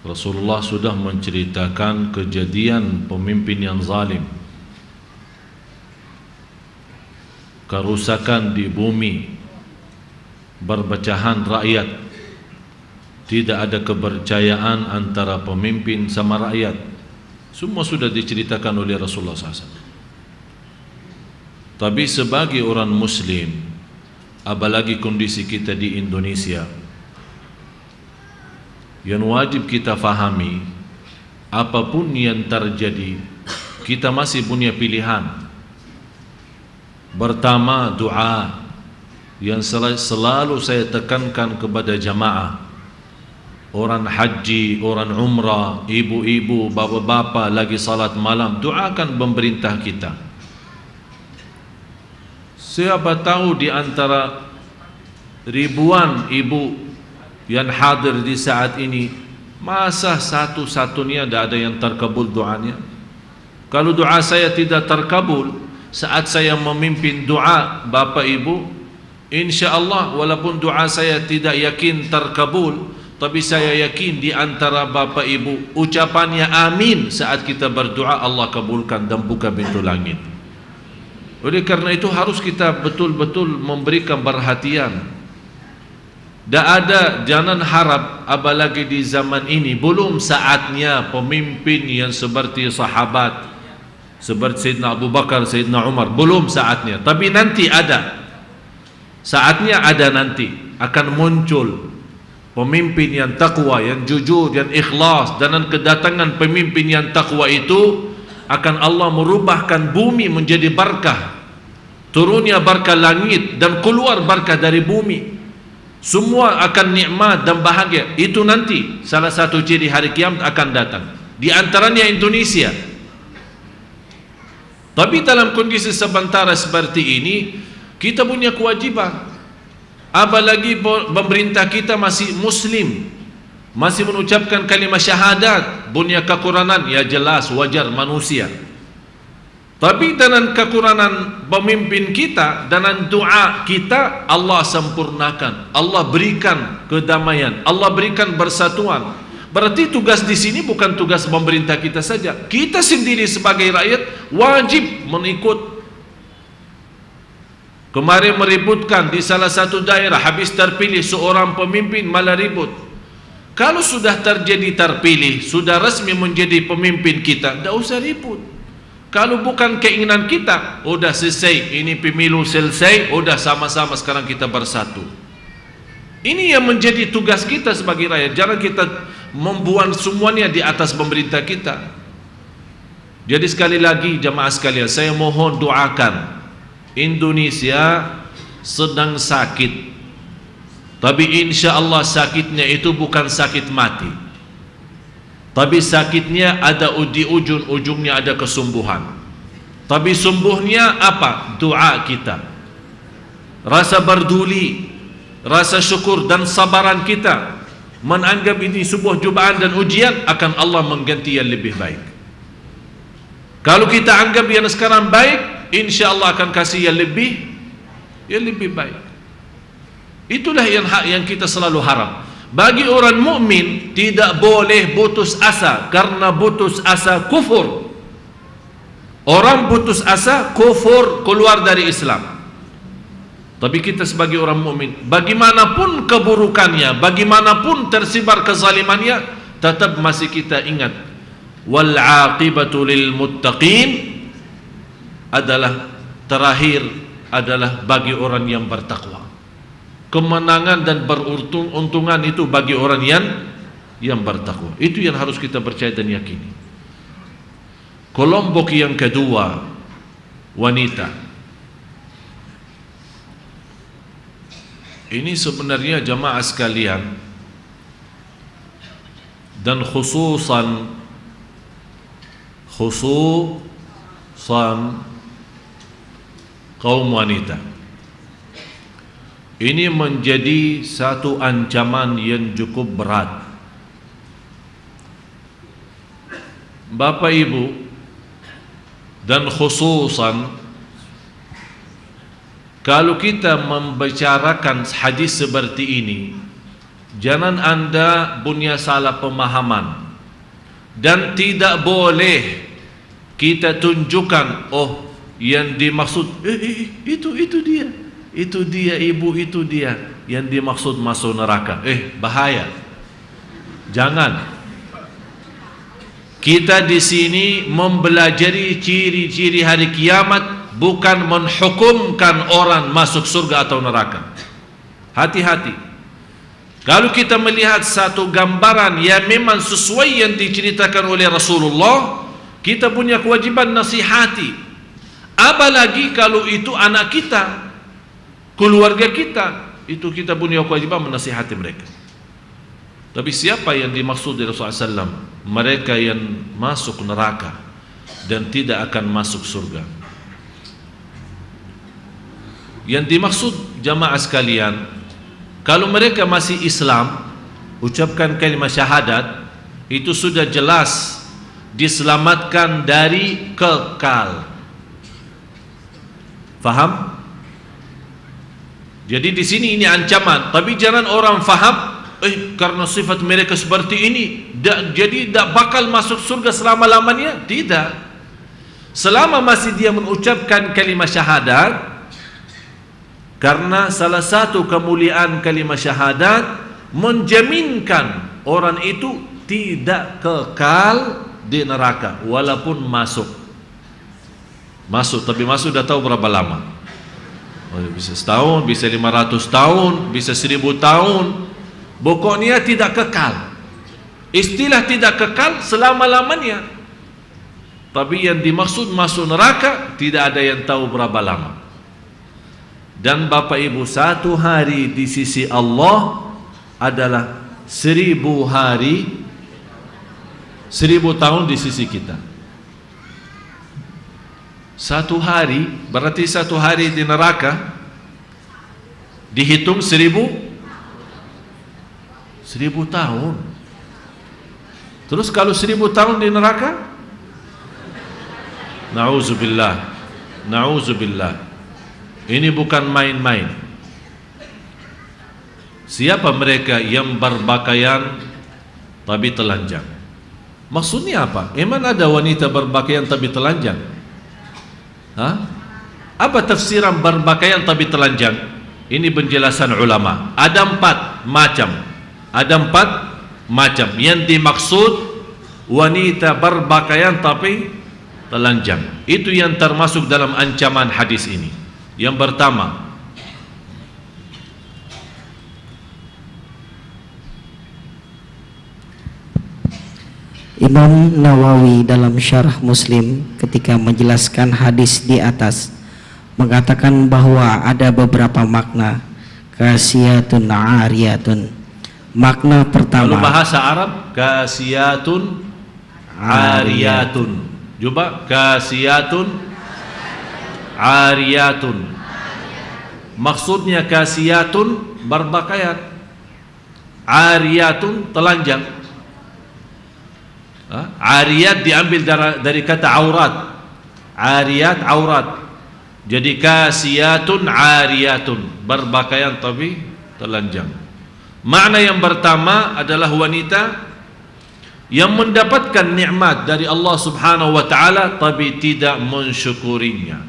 Rasulullah sudah menceritakan kejadian pemimpin yang zalim, kerusakan di bumi, perpecahan rakyat, tidak ada kepercayaan antara pemimpin sama rakyat. Semua sudah diceritakan oleh Rasulullah SAW. Tapi sebagai orang Muslim, apalagi kondisi kita di Indonesia, yang wajib kita fahami, apapun yang terjadi, kita masih punya pilihan. Pertama, doa yang selalu saya tekankan kepada jamaah, orang haji, orang umrah, ibu-ibu, bapa-bapa lagi salat malam, doakan pemerintah kita. Siapa tahu di antara ribuan ibu yang hadir di saat ini, masa satu-satunya tidak ada yang terkabul doanya? Kalau doa saya tidak terkabul saat saya memimpin doa bapa ibu, insya Allah walaupun doa saya tidak yakin terkabul, tapi saya yakin di antara bapa ibu ucapannya amin saat kita berdoa, Allah kabulkan dan buka pintu langit. Oleh karena itu harus kita betul-betul memberikan perhatian. Tak ada, jangan harap apalagi di zaman ini belum saatnya pemimpin yang seperti sahabat, seperti Sayyidina Abu Bakar, Sayyidina Umar, belum saatnya. Tapi nanti ada, saatnya ada, nanti akan muncul pemimpin yang takwa, yang jujur, yang ikhlas. Dan kedatangan pemimpin yang takwa itu akan Allah merubahkan bumi menjadi berkah, turunnya berkah langit dan keluar berkah dari bumi. Semua akan nikmat dan bahagia. Itu nanti salah satu ciri hari kiamat akan datang. Di antaranya Indonesia. Tapi dalam kondisi sementara seperti ini, Kita punya kewajiban. Apalagi pemerintah kita masih muslim, masih mengucapkan kalimat syahadat, punya kekurangan, ya jelas wajar manusia. Tapi dengan kekurangan pemimpin kita, dengan doa kita, Allah sempurnakan, Allah berikan kedamaian, Allah berikan persatuan. Berarti tugas di sini bukan tugas pemerintah kita saja. Kita sendiri sebagai rakyat wajib mengikut. Kemarin meributkan di salah satu daerah, habis terpilih seorang pemimpin malah ribut. Kalau sudah terjadi terpilih, sudah resmi menjadi pemimpin kita, tidak usah ribut. Kalau bukan keinginan kita, udah selesai, ini pemilu selesai, udah sama-sama sekarang kita bersatu. Ini yang menjadi tugas kita sebagai rakyat. Jangan kita membuat semuanya di atas pemerintah kita. Jadi sekali lagi jamaah sekalian, saya mohon doakan. Indonesia sedang sakit, tapi insya Allah sakitnya itu bukan sakit mati, tapi sakitnya ada di ujung-ujungnya ada kesembuhan. Tapi sembuhnya apa? Doa kita, rasa berduli, rasa syukur dan sabaran kita, menganggap ini sebuah cobaan dan ujian, akan Allah mengganti yang lebih baik. Kalau kita anggap yang sekarang baik, insya Allah akan kasih yang lebih baik. Itulah yang kita selalu harap. Bagi orang mukmin tidak boleh putus asa, karena putus asa kufur. Orang putus asa kufur, keluar dari Islam. Tapi kita sebagai orang mukmin, bagaimanapun keburukannya, bagaimanapun tersebar kezalimannya, tetap masih kita ingat, wal aqibatu lil muttaqin, adalah terakhir adalah bagi orang yang bertakwa. Kemenangan dan beruntungan itu bagi orang yang bertakwa. Itu yang harus kita percaya dan yakini. Kelompok yang kedua, wanita. Ini sebenarnya jamaah sekalian, dan khususan kaum wanita, ini menjadi satu ancaman yang cukup berat. Bapak Ibu, dan khususan kalau kita membicarakan hadis seperti ini, jangan Anda punya salah pemahaman, dan tidak boleh kita tunjukkan, oh yang dimaksud itu dia ibu, itu dia yang dimaksud masuk neraka. Bahaya. Jangan. Kita di sini mempelajari ciri-ciri hari kiamat, bukan menghukumkan orang masuk surga atau neraka. Hati-hati. Kalau kita melihat satu gambaran yang memang sesuai yang diceritakan oleh Rasulullah, kita punya kewajiban nasihati. Apalagi kalau itu anak kita, keluarga kita, itu kita punya kewajiban menasihati mereka. Tapi siapa yang dimaksud dari Rasulullah SAW? Mereka yang masuk neraka dan tidak akan masuk surga. Yang dimaksud jamaah sekalian, kalau mereka masih Islam, ucapkan kalimat syahadat, itu sudah jelas diselamatkan dari kekal. Faham? Jadi di sini ini ancaman, tapi jangan orang faham, karena sifat mereka seperti ini, jadi tidak bakal masuk surga selama-lamanya. Tidak. Selama masih dia mengucapkan kalimat syahadat, karena salah satu kemuliaan kalimat syahadat menjaminkan orang itu tidak kekal di neraka, walaupun masuk, tapi masuk dah tahu berapa lama. Bisa setahun, bisa 500 tahun, bisa 1000 tahun. Pokoknya tidak kekal. Istilah tidak kekal selama-lamanya. Tapi yang dimaksud masuk neraka, tidak ada yang tahu berapa lama. Dan Bapak Ibu, satu hari di sisi Allah adalah 1000 hari, 1000 tahun di sisi kita. Satu hari berarti satu hari di neraka Dihitung 1000 tahun. Terus kalau 1000 tahun di neraka, na'udzubillah, na'udzubillah. Ini bukan main-main. Siapa mereka yang berpakaian tapi telanjang? Maksudnya apa? Emang ada wanita berpakaian tapi telanjang? Hah? Apa tafsiran berpakaian tapi telanjang? Ini penjelasan ulama. Ada 4 macam. Ada 4 macam. Yang dimaksud wanita berpakaian tapi telanjang. Itu yang termasuk dalam ancaman hadis ini. Yang pertama, Imam Nawawi dalam Syarah Muslim ketika menjelaskan hadis di atas mengatakan bahwa ada beberapa makna kasiyatun ariyatun. Makna pertama, kalau bahasa Arab kasiyatun ariyatun. Coba, kasiyatun ariyatun. Maksudnya kasiyatun berpakaian, ariyatun telanjang. Ariyat diambil dari kata aurat. Ariyat aurat. Jadi kasiyatun ariyatun, berpakaian tapi telanjang. Makna yang pertama adalah wanita yang mendapatkan nikmat dari Allah Subhanahu wa taala tapi tidak mensyukurinya.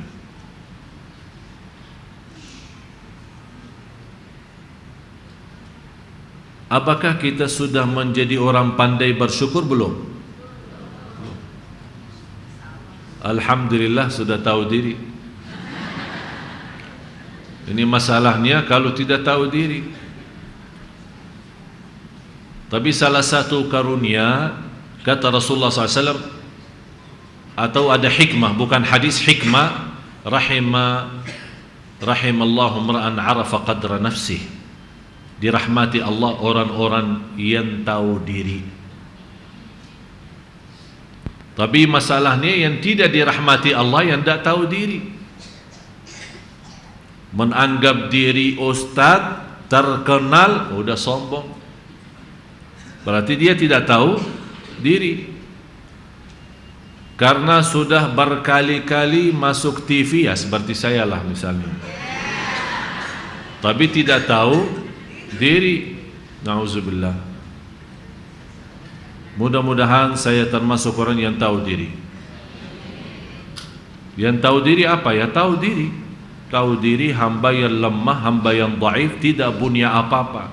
Apakah kita sudah menjadi orang pandai bersyukur belum? Alhamdulillah sudah tahu diri. Ini masalahnya kalau tidak tahu diri. Tapi salah satu karunia kata Rasulullah SAW, atau ada hikmah, bukan hadis, hikmah, rahimallahu mar'an arafa qadra nafsih. Dirahmati Allah orang-orang yang tahu diri. Tapi masalahnya yang tidak dirahmati Allah yang tidak tahu diri. Menganggap diri ustaz, terkenal, udah sombong. Berarti dia tidak tahu diri. Karena sudah berkali-kali masuk TV, ya seperti saya lah misalnya. Tapi tidak tahu diri. Nauzubillah. Mudah-mudahan saya termasuk orang yang tahu diri. Yang tahu diri apa? Ya tahu diri. Tahu diri hamba yang lemah, hamba yang dhaif, tidak punya apa-apa.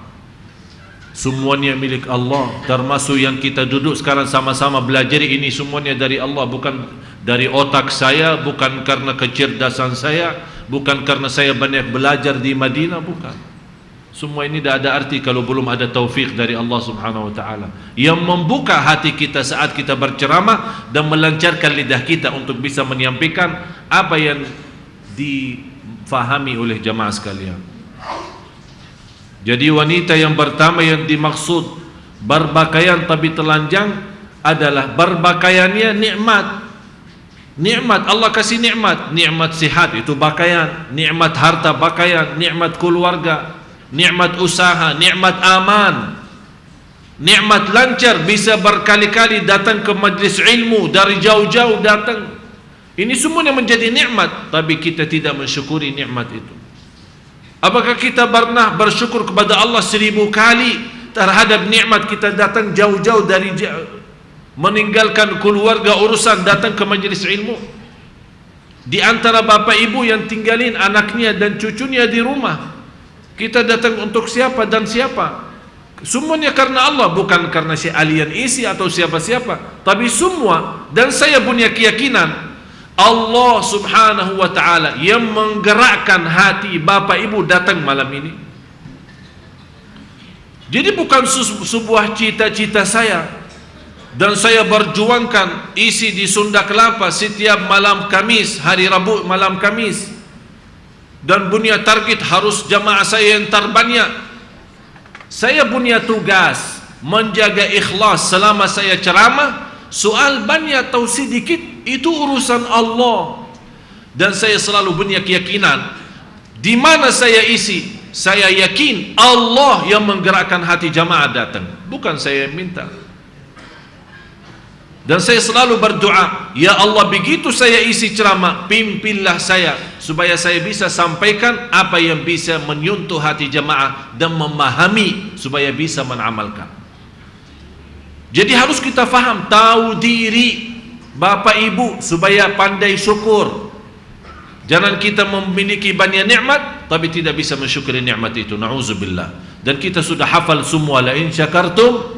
Semuanya milik Allah. Termasuk yang kita duduk sekarang sama-sama belajar ini, semuanya dari Allah, bukan dari otak saya, bukan karena kecerdasan saya, bukan karena saya banyak belajar di Madinah, bukan. Semua ini tidak ada arti kalau belum ada taufik dari Allah Subhanahu wa taala yang membuka hati kita saat kita berceramah dan melancarkan lidah kita untuk bisa menyampaikan apa yang difahami oleh jamaah sekalian. Jadi wanita yang pertama yang dimaksud berpakaian tapi telanjang adalah berpakaiannya nikmat. Nikmat, Allah kasih nikmat. Nikmat sihat itu pakaian, nikmat harta pakaian, nikmat keluarga, nikmat usaha, nikmat aman, nikmat lancar, bisa berkali-kali datang ke majlis ilmu, dari jauh-jauh datang. Ini semuanya menjadi nikmat, tapi kita tidak mensyukuri nikmat itu. Apakah kita pernah bersyukur kepada Allah 1000 kali terhadap nikmat kita datang jauh-jauh dari meninggalkan keluarga, urusan, datang ke majlis ilmu? Di antara bapak ibu yang tinggalin anaknya dan cucunya di rumah, kita datang untuk siapa dan siapa? Semuanya karena Allah, bukan karena si alien isi atau siapa-siapa. Tapi semua, dan saya punya keyakinan Allah Subhanahu wa ta'ala yang menggerakkan hati bapak ibu datang malam ini. Jadi bukan sebuah cita-cita saya, dan saya berjuangkan isi di Sunda Kelapa setiap malam Kamis, hari Rabu malam Kamis, dan punya target harus jamaah saya yang terbanyak. Saya punya tugas menjaga ikhlas selama saya ceramah. Soal banyak atau sedikit itu urusan Allah. Dan saya selalu punya keyakinan di mana saya isi, saya yakin Allah yang menggerakkan hati jamaah datang, bukan saya yang minta. Dan saya selalu berdoa, ya Allah, begitu saya isi ceramah, pimpinlah saya supaya saya bisa sampaikan apa yang bisa menyentuh hati jamaah dan memahami supaya bisa mengamalkan. Jadi harus kita faham, tahu diri Bapak Ibu supaya pandai syukur. Jangan kita memiliki banyak nikmat tapi tidak bisa mensyukuri nikmat itu. Na'udzubillah. Dan kita sudah hafal semua, la in syakartum,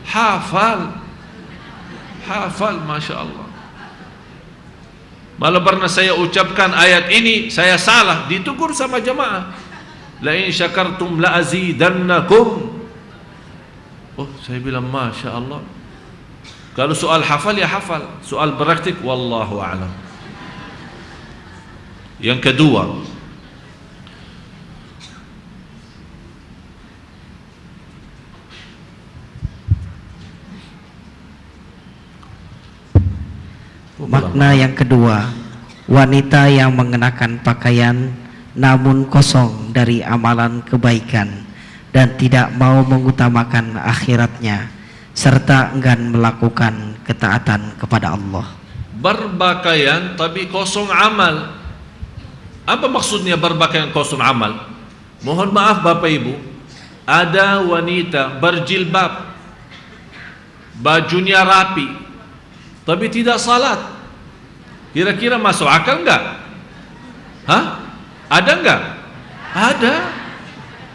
hafal, Masya Allah. Malah pernah saya ucapkan ayat ini, saya salah, ditegur sama jamaah, la in syakartum la azidannakum. Oh, saya bilang Masya Allah. Kalau soal hafal ya hafal, soal praktik wallahu a'lam. Yang kedua, makna yang kedua, wanita yang mengenakan pakaian namun kosong dari amalan kebaikan dan tidak mau mengutamakan akhiratnya serta enggan melakukan ketaatan kepada Allah. Berpakaian tapi kosong amal. Apa maksudnya berpakaian kosong amal? Mohon maaf Bapak Ibu, ada wanita berjilbab, bajunya rapi, tapi tidak salat. Kira-kira masuk akal enggak? Hah? Ada enggak? Ada.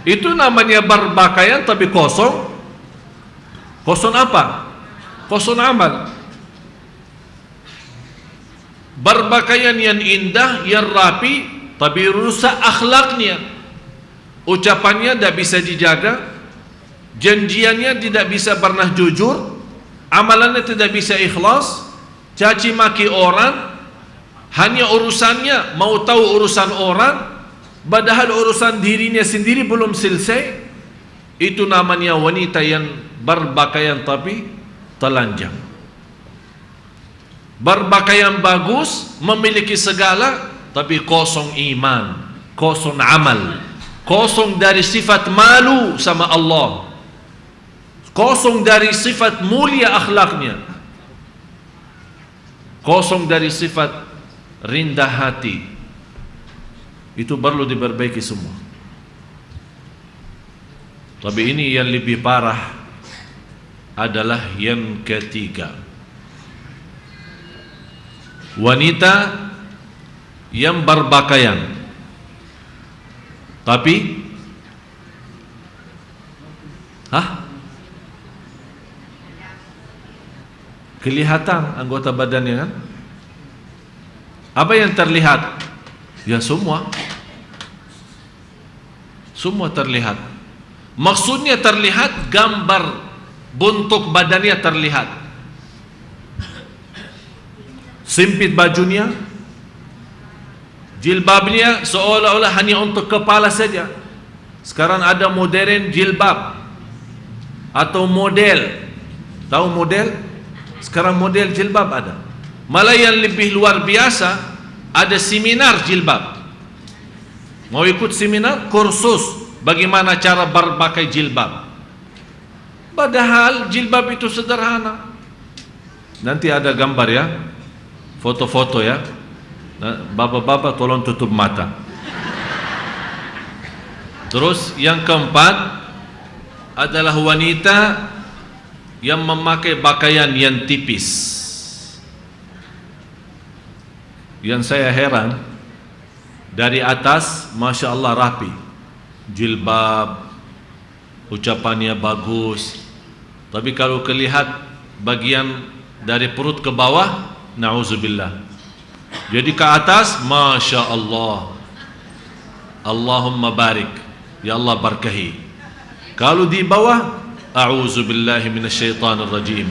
Itu namanya berpakaian tapi kosong. Kosong apa? Kosong amal. Berpakaian yang indah, yang rapi, tapi rusak akhlaknya. Ucapannya tidak bisa dijaga, janjiannya tidak bisa pernah jujur, amalannya tidak bisa ikhlas, caci maki orang, hanya urusannya mau tahu urusan orang, padahal urusan dirinya sendiri belum selesai. Itu namanya wanita yang berpakaian tapi telanjang. Berpakaian bagus, memiliki segala, tapi kosong iman, kosong amal, kosong dari sifat malu sama Allah, kosong dari sifat mulia akhlaknya, kosong dari sifat rendah hati. Itu perlu diperbaiki semua. Tapi ini yang lebih parah adalah yang ketiga, wanita yang berpakaian tapi kelihatan anggota badannya kan? Apa yang terlihat? Ya semua terlihat. Maksudnya terlihat, gambar bentuk badannya terlihat. Sempit bajunya, jilbabnya seolah-olah hanya untuk kepala saja. Sekarang ada modern jilbab atau model. Tahu model? Sekarang model jilbab ada. Malah yang lebih luar biasa, ada seminar jilbab. Mau ikut seminar, kursus bagaimana cara berpakai jilbab. Padahal jilbab itu sederhana. Nanti ada gambar ya, foto-foto ya. Nah, bapak-bapak tolong tutup mata. Terus yang keempat adalah wanita yang memakai pakaian yang tipis. Yang saya heran, dari atas Masya Allah rapi, jilbab, ucapannya bagus, tapi kalau kelihat bagian dari perut ke bawah, na'udzubillah. Jadi ke atas Masya Allah, Allahumma barik, ya Allah barkahi. Kalau di bawah, a'udzubillahi minasyaitanir rajim,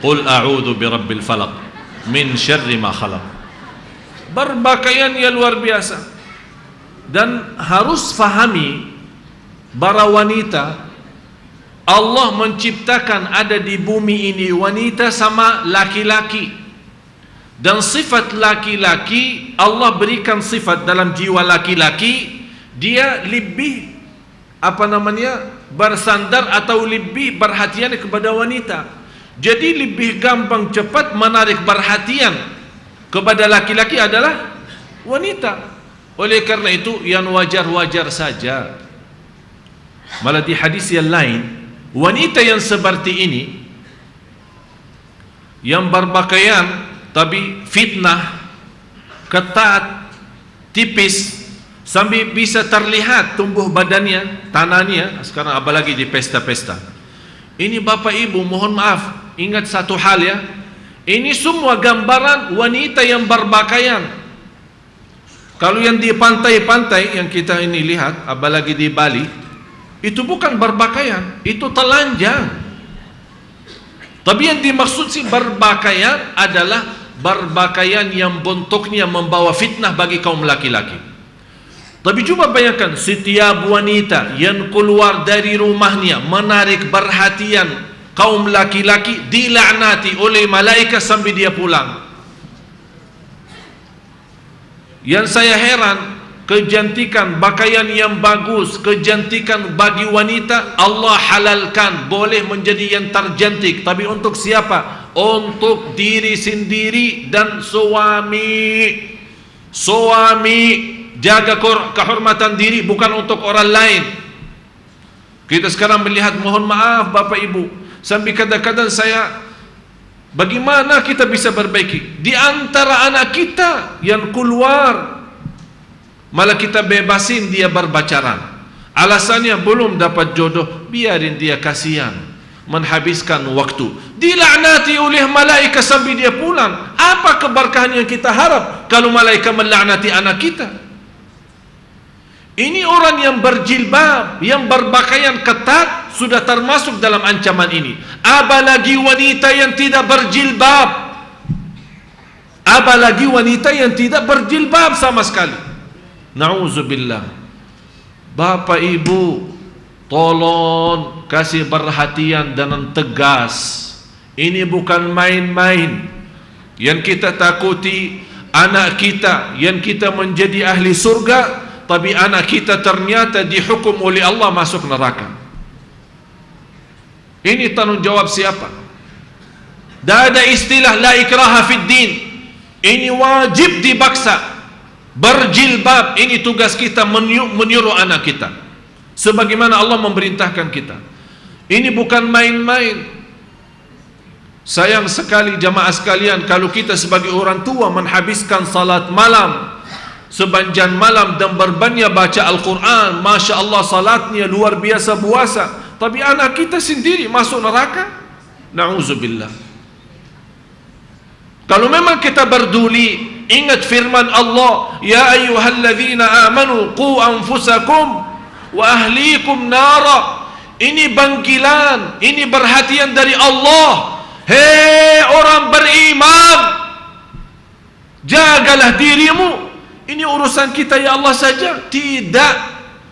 qul a'udzu birabbil falaq min syarri ma khalaq. Berpakaian yang luar biasa. Dan harus fahami, para wanita, Allah menciptakan ada di bumi ini wanita sama laki-laki. Dan sifat laki-laki, Allah berikan sifat dalam jiwa laki-laki dia lebih bersandar atau lebih perhatian kepada wanita. Jadi lebih gampang cepat menarik perhatian kepada laki-laki adalah wanita. Oleh karena itu yang wajar-wajar saja. Malah di hadis yang lain, wanita yang seperti ini, yang berpakaian tapi fitnah, ketat, tipis, sambil bisa terlihat tumbuh badannya, tangannya, sekarang apalagi di pesta-pesta. Ini Bapak Ibu mohon maaf, ingat satu hal ya, ini semua gambaran wanita yang berpakaian. Kalau yang di pantai-pantai yang kita ini lihat, apalagi di Bali, itu bukan berpakaian, itu telanjang. Tapi yang dimaksud si berpakaian adalah berpakaian yang bentuknya membawa fitnah bagi kaum laki-laki. Tapi coba bayangkan, setiap wanita yang keluar dari rumahnya menarik perhatian kaum laki-laki, dilaknati oleh malaikat sampai dia pulang. Yang saya heran, kecantikan, pakaian yang bagus, kecantikan bagi wanita Allah halalkan, boleh menjadi yang tercantik. Tapi untuk siapa? Untuk diri sendiri dan suami. Suami jaga kehormatan diri, bukan untuk orang lain. Kita sekarang melihat, mohon maaf Bapak Ibu, sampai kadang-kadang saya, bagaimana kita bisa perbaiki? Di antara anak kita yang keluar, malah kita bebasin dia berpacaran. Alasannya belum dapat jodoh, biarin dia, kasihan, menghabiskan waktu. Dilaknati oleh malaikat sampai dia pulang. Apa keberkahan yang kita harap kalau malaikat melaknati anak kita? Ini orang yang berjilbab, yang berpakaian ketat, sudah termasuk dalam ancaman ini. Apalagi wanita yang tidak berjilbab, apalagi wanita yang tidak berjilbab sama sekali. Na'udzubillah. Bapak Ibu, tolong kasih perhatian dengan tegas. Ini bukan main-main. Yang kita takuti anak kita, yang kita menjadi ahli surga, tapi anak kita ternyata dihukum oleh Allah masuk neraka. Ini tanggung jawab siapa? Tidak ada istilah la ikraha fid din. Ini wajib dipaksa. Berjilbab, ini tugas kita, menyuruh anak kita sebagaimana Allah memerintahkan kita. Ini bukan main-main. Sayang sekali jamaah sekalian, kalau kita sebagai orang tua menghabiskan salat malam, sepanjang malam, dan berbanyak baca Al-Quran, Masya Allah salatnya luar biasa puasa, tapi anak kita sendiri masuk neraka. Na'udzubillah. Kalau memang kita berduli, ingat firman Allah, ya ayyuhalladzina amanu qu anfusakum wa ahlikum nara. Ini panggilan, ini perhatian dari Allah. Hei orang beriman, jagalah dirimu. Ini urusan kita ya Allah saja, tidak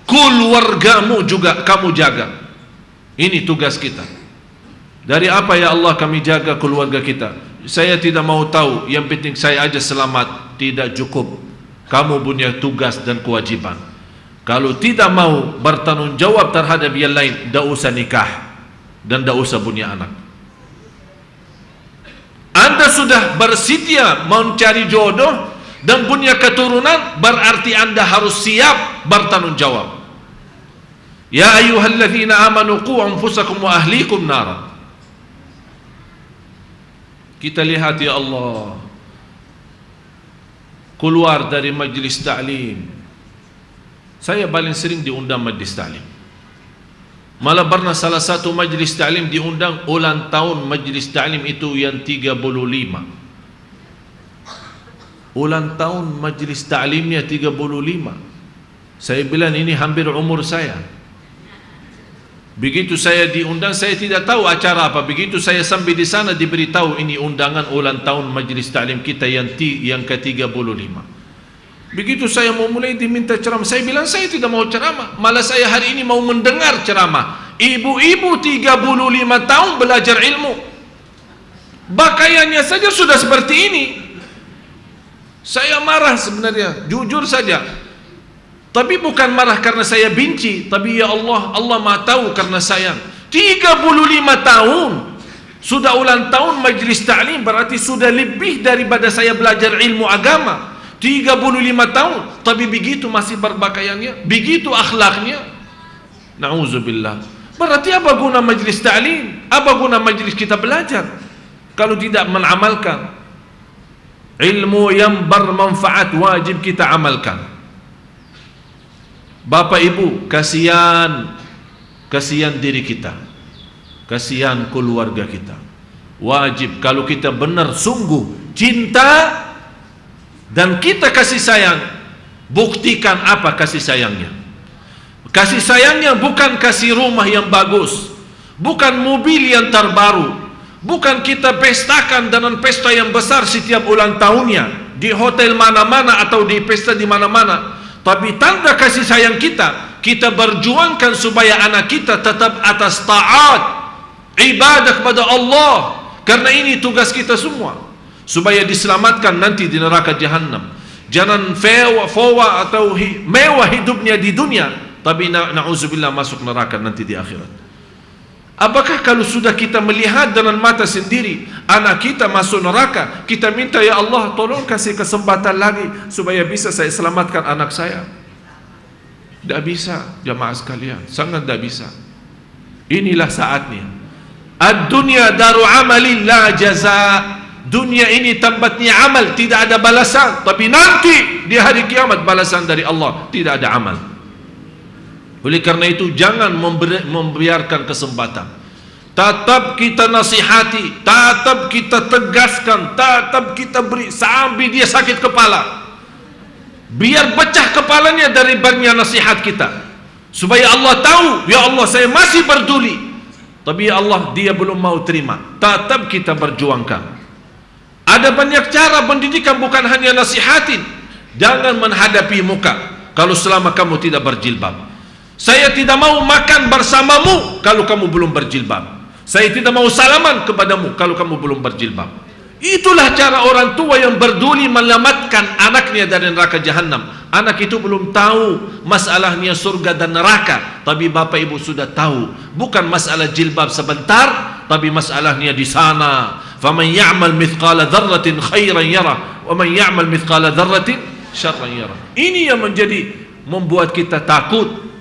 keluargamu juga kamu jaga. Ini tugas kita. Dari apa ya Allah kami jaga keluarga kita? Saya tidak mau tahu, yang penting saya aja selamat. Tidak cukup. Kamu punya tugas dan kewajiban. Kalau tidak mau bertanggung jawab terhadap yang lain, tidak usah nikah dan tidak usah punya anak. Anda sudah bersedia mencari jodoh dan punya keturunan, berarti Anda harus siap bertanggung jawab. Ya ayyuhalladzina amanu qu anfusakum wa ahlikum nara. Kita lihat ya Allah, keluar dari majlis ta'lim. Saya paling sering diundang majlis ta'lim. Malah pernah salah satu majlis ta'lim diundang ulang tahun majlis ta'lim itu yang 35. Ulang tahun majlis ta'limnya 35. Saya bilang ini hampir umur saya. Begitu saya diundang, saya tidak tahu acara apa. Begitu saya sampai di sana diberitahu ini undangan ulang tahun majlis ta'lim kita yang ke-35. Begitu saya mau mulai diminta ceramah, saya bilang saya tidak mau ceramah. Malah saya hari ini mau mendengar ceramah. Ibu-ibu 35 tahun belajar ilmu, pakaiannya saja sudah seperti ini. Saya marah sebenarnya, jujur saja. Tapi bukan marah karena saya benci, tapi ya Allah, Allah Maha tahu karena sayang. 35 tahun sudah ulang tahun majlis ta'lim, berarti sudah lebih daripada saya belajar ilmu agama. 35 tahun, tapi begitu masih berpakaiannya, begitu akhlaknya. Na'udzubillah. Berarti apa guna majlis ta'lim? Apa guna majlis kita belajar kalau tidak mengamalkan? Ilmu yang bermanfaat wajib kita amalkan. Bapak Ibu, kasihan diri kita, kasihan keluarga kita. Wajib kalau kita benar sungguh cinta dan kita kasih sayang, buktikan apa kasih sayangnya. Kasih sayangnya bukan kasih rumah yang bagus, bukan mobil yang terbaru, bukan kita pestakan dengan pesta yang besar setiap ulang tahunnya di hotel mana-mana atau di pesta di mana-mana. Tapi tanda kasih sayang kita berjuangkan supaya anak kita tetap atas taat, ibadah kepada Allah. Karena ini tugas kita semua, supaya diselamatkan nanti di neraka Jahannam. Jangan fawa atau mewah hidupnya di dunia, tapi na'udzubillah masuk neraka nanti di akhirat. Apakah kalau sudah kita melihat dengan mata sendiri anak kita masuk neraka, kita minta ya Allah tolong kasih kesempatan lagi supaya bisa saya selamatkan anak saya? Tidak bisa jamaah sekalian, sangat tidak bisa. Inilah saatnya. Ad-dunya daru amalin la jaza. Dunia ini tempatnya amal, tidak ada balasan. Tapi nanti di hari kiamat balasan dari Allah, tidak ada amal. Oleh karena itu jangan membiarkan kesempatan. Tetap kita nasihati, tetap kita tegaskan, tetap kita beri sampai dia sakit kepala. Biar pecah kepalanya dari banyak nasihat kita, supaya Allah tahu, ya Allah saya masih peduli. Tapi ya Allah dia belum mau terima. Tetap kita berjuangkan. Ada banyak cara pendidikan, bukan hanya nasihatin. Jangan menghadapi muka kalau selama kamu tidak berjilbab. Saya tidak mau makan bersamamu kalau kamu belum berjilbab. Saya tidak mau salaman kepadamu kalau kamu belum berjilbab. Itulah cara orang tua yang berduli menyelamatkan anaknya dari neraka Jahannam. Anak itu belum tahu masalahnya surga dan neraka, tapi bapak ibu sudah tahu. Bukan masalah jilbab sebentar, tapi masalahnya di sana. Faman ya'mal mithqala dzarratin khairan yarah, wa man ya'mal mithqala dzarratin syarran yarah. Ini yang membuat kita takut.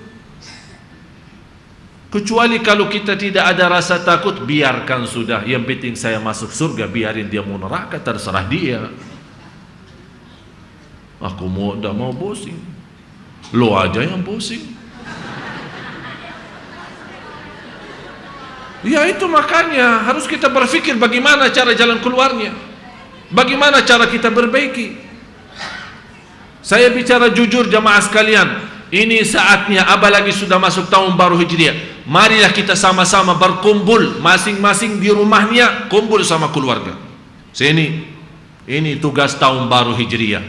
Kecuali kalau kita tidak ada rasa takut, biarkan sudah. Yang penting saya masuk surga, biarin dia mau neraka, terserah dia. Aku tidak mau pusing. Lo aja yang pusing. Ya itu makanya harus kita berpikir bagaimana cara jalan keluarnya, bagaimana cara kita perbaiki. Saya bicara jujur jamaah sekalian, ini saatnya, apalagi sudah masuk tahun baru Hijriah. Marilah kita sama-sama berkumpul, masing-masing di rumahnya, kumpul sama keluarga. Ini tugas tahun baru Hijriah.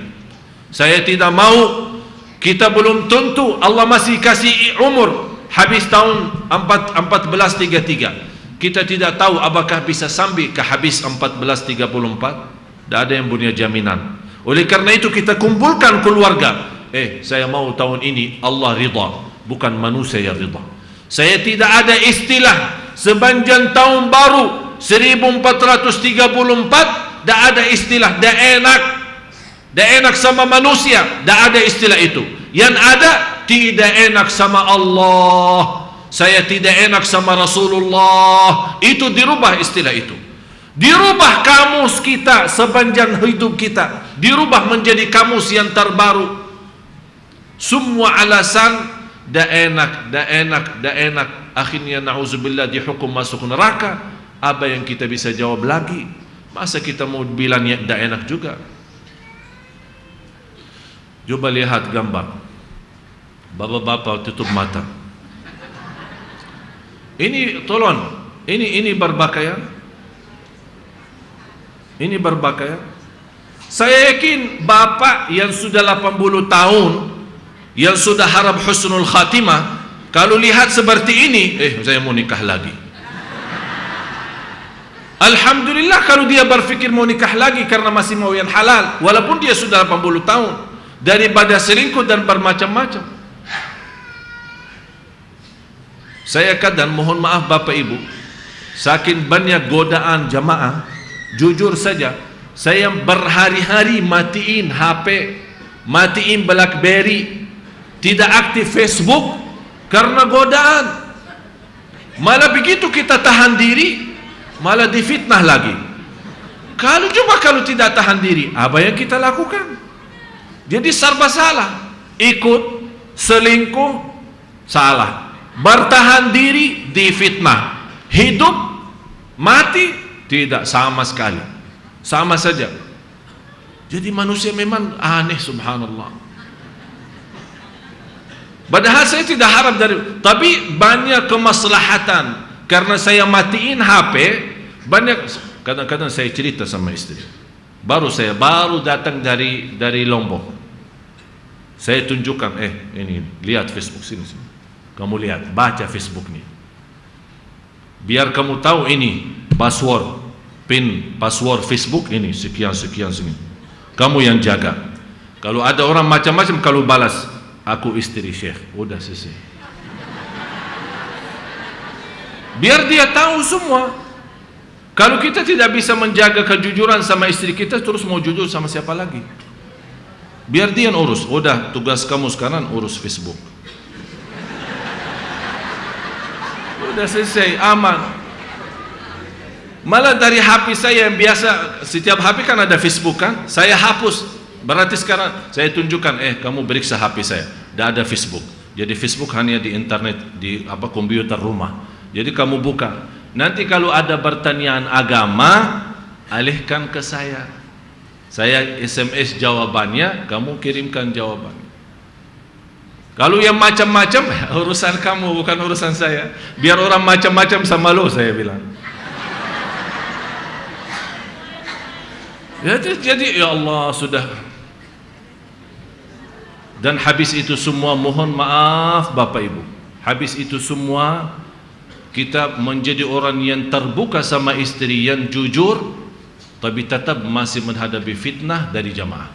Saya tidak mau, kita belum tentu Allah masih kasih umur habis tahun 1433. Kita tidak tahu apakah bisa sampai ke habis 1434. Tidak ada yang punya jaminan. Oleh karena itu kita kumpulkan keluarga. Saya mau tahun ini Allah ridha, bukan manusia yang ridha. Saya tidak ada istilah sepanjang tahun baru 1434, tidak ada istilah dah enak sama manusia, tidak ada istilah itu. Yang ada tidak enak sama Allah, saya tidak enak sama Rasulullah. Itu dirubah istilah itu, dirubah kamus kita sepanjang hidup kita, dirubah menjadi kamus yang terbaru. Semua alasan dah enak, akhirnya na'udzubillah dihukum masuk neraka. Apa yang kita bisa jawab lagi? Masa kita mau bilang ya dah enak juga? Coba lihat gambar. Bapak-bapak tutup mata. Ini tolong, ini berpakaian. Ini berpakaian. Saya yakin bapak yang sudah 80 tahun, yang sudah harap husnul khatimah, kalau lihat seperti ini, saya mau nikah lagi. Alhamdulillah kalau dia berfikir mau nikah lagi karena masih mau yang halal, walaupun dia sudah 80 tahun, daripada selingkuh dan bermacam-macam. Saya kadang mohon maaf Bapak Ibu, saking banyak godaan jamaah, jujur saja saya berhari-hari matiin HP, matiin BlackBerry, tidak aktif Facebook karena godaan. Malah begitu kita tahan diri, malah difitnah lagi. Kalau tidak tahan diri, apa yang kita lakukan? Jadi serba salah. Ikut, selingkuh, salah. Bertahan diri, difitnah. Hidup, mati, tidak sama sekali. Sama saja. Jadi manusia memang aneh, subhanallah. Padahal saya tidak harap tapi banyak kemaslahatan. Karena saya matiin HP, banyak. Kadang-kadang saya cerita sama istri. Baru datang dari Lombok. Saya tunjukkan, ini lihat Facebook sini. Kamu lihat, baca Facebook nih. Biar kamu tahu ini password, pin password Facebook ini sekian sini. Kamu yang jaga. Kalau ada orang macam-macam, kalau balas, aku istri Syekh, udah selesai. Biar dia tahu semua. Kalau kita tidak bisa menjaga kejujuran sama istri kita, terus mau jujur sama siapa lagi? Biar dia urus. Udah, tugas kamu sekarang urus Facebook. Udah selesai, aman. Malah dari HP saya yang biasa, setiap HP kan ada Facebook kan, saya hapus. Berarti sekarang saya tunjukkan, kamu periksa HP saya, tidak ada Facebook. Jadi Facebook hanya di internet, di komputer rumah. Jadi kamu buka. Nanti kalau ada pertanyaan agama, alihkan ke saya. Saya SMS jawabannya, kamu kirimkan jawabannya. Kalau yang macam-macam, urusan kamu, bukan urusan saya. Biar orang macam-macam sama lo, saya bilang. Jadi ya Allah, sudah. Dan habis itu semua, mohon maaf Bapak Ibu, habis itu semua kita menjadi orang yang terbuka sama istri, yang jujur, tapi tetap masih menghadapi fitnah dari jamaah.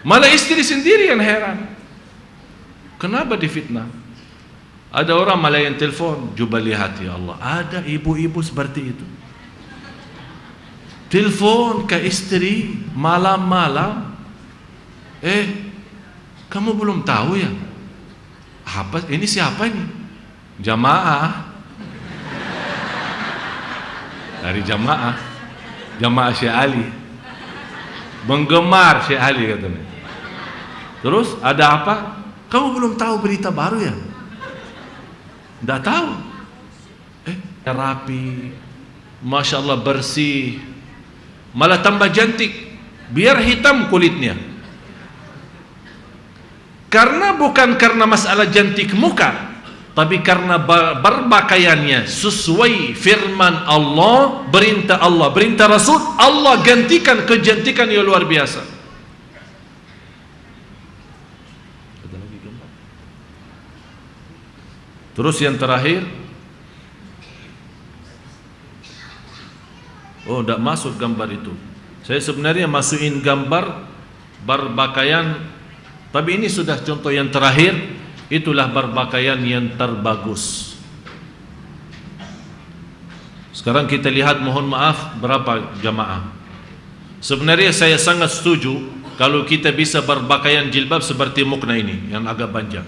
Malah istri sendiri yang heran, kenapa difitnah? Ada orang malah yang telepon, coba lihat ya Allah, ada ibu-ibu seperti itu. Telepon ke istri malam-malam, kamu belum tahu ya? Apa ini, siapa ini? Jamaah. Dari jamaah Syekh Ali, penggemar Syekh Ali katanya. Terus ada apa? Kamu belum tahu berita baru ya? Tidak tahu. Rapi, masya Allah, bersih, malah tambah cantik. Biar hitam kulitnya. Karena bukan karena masalah cantik muka, tapi karena berpakaiannya sesuai firman Allah, perintah Allah, perintah Rasul, Allah gantikan kecantikan yang luar biasa. Terus yang terakhir, tidak masuk gambar itu. Saya sebenarnya masukin gambar berpakaian. Tapi ini sudah contoh yang terakhir. Itulah berpakaian yang terbagus. Sekarang kita lihat, mohon maaf, berapa jamaah. Sebenarnya saya sangat setuju kalau kita bisa berpakaian jilbab seperti mukna ini, yang agak panjang.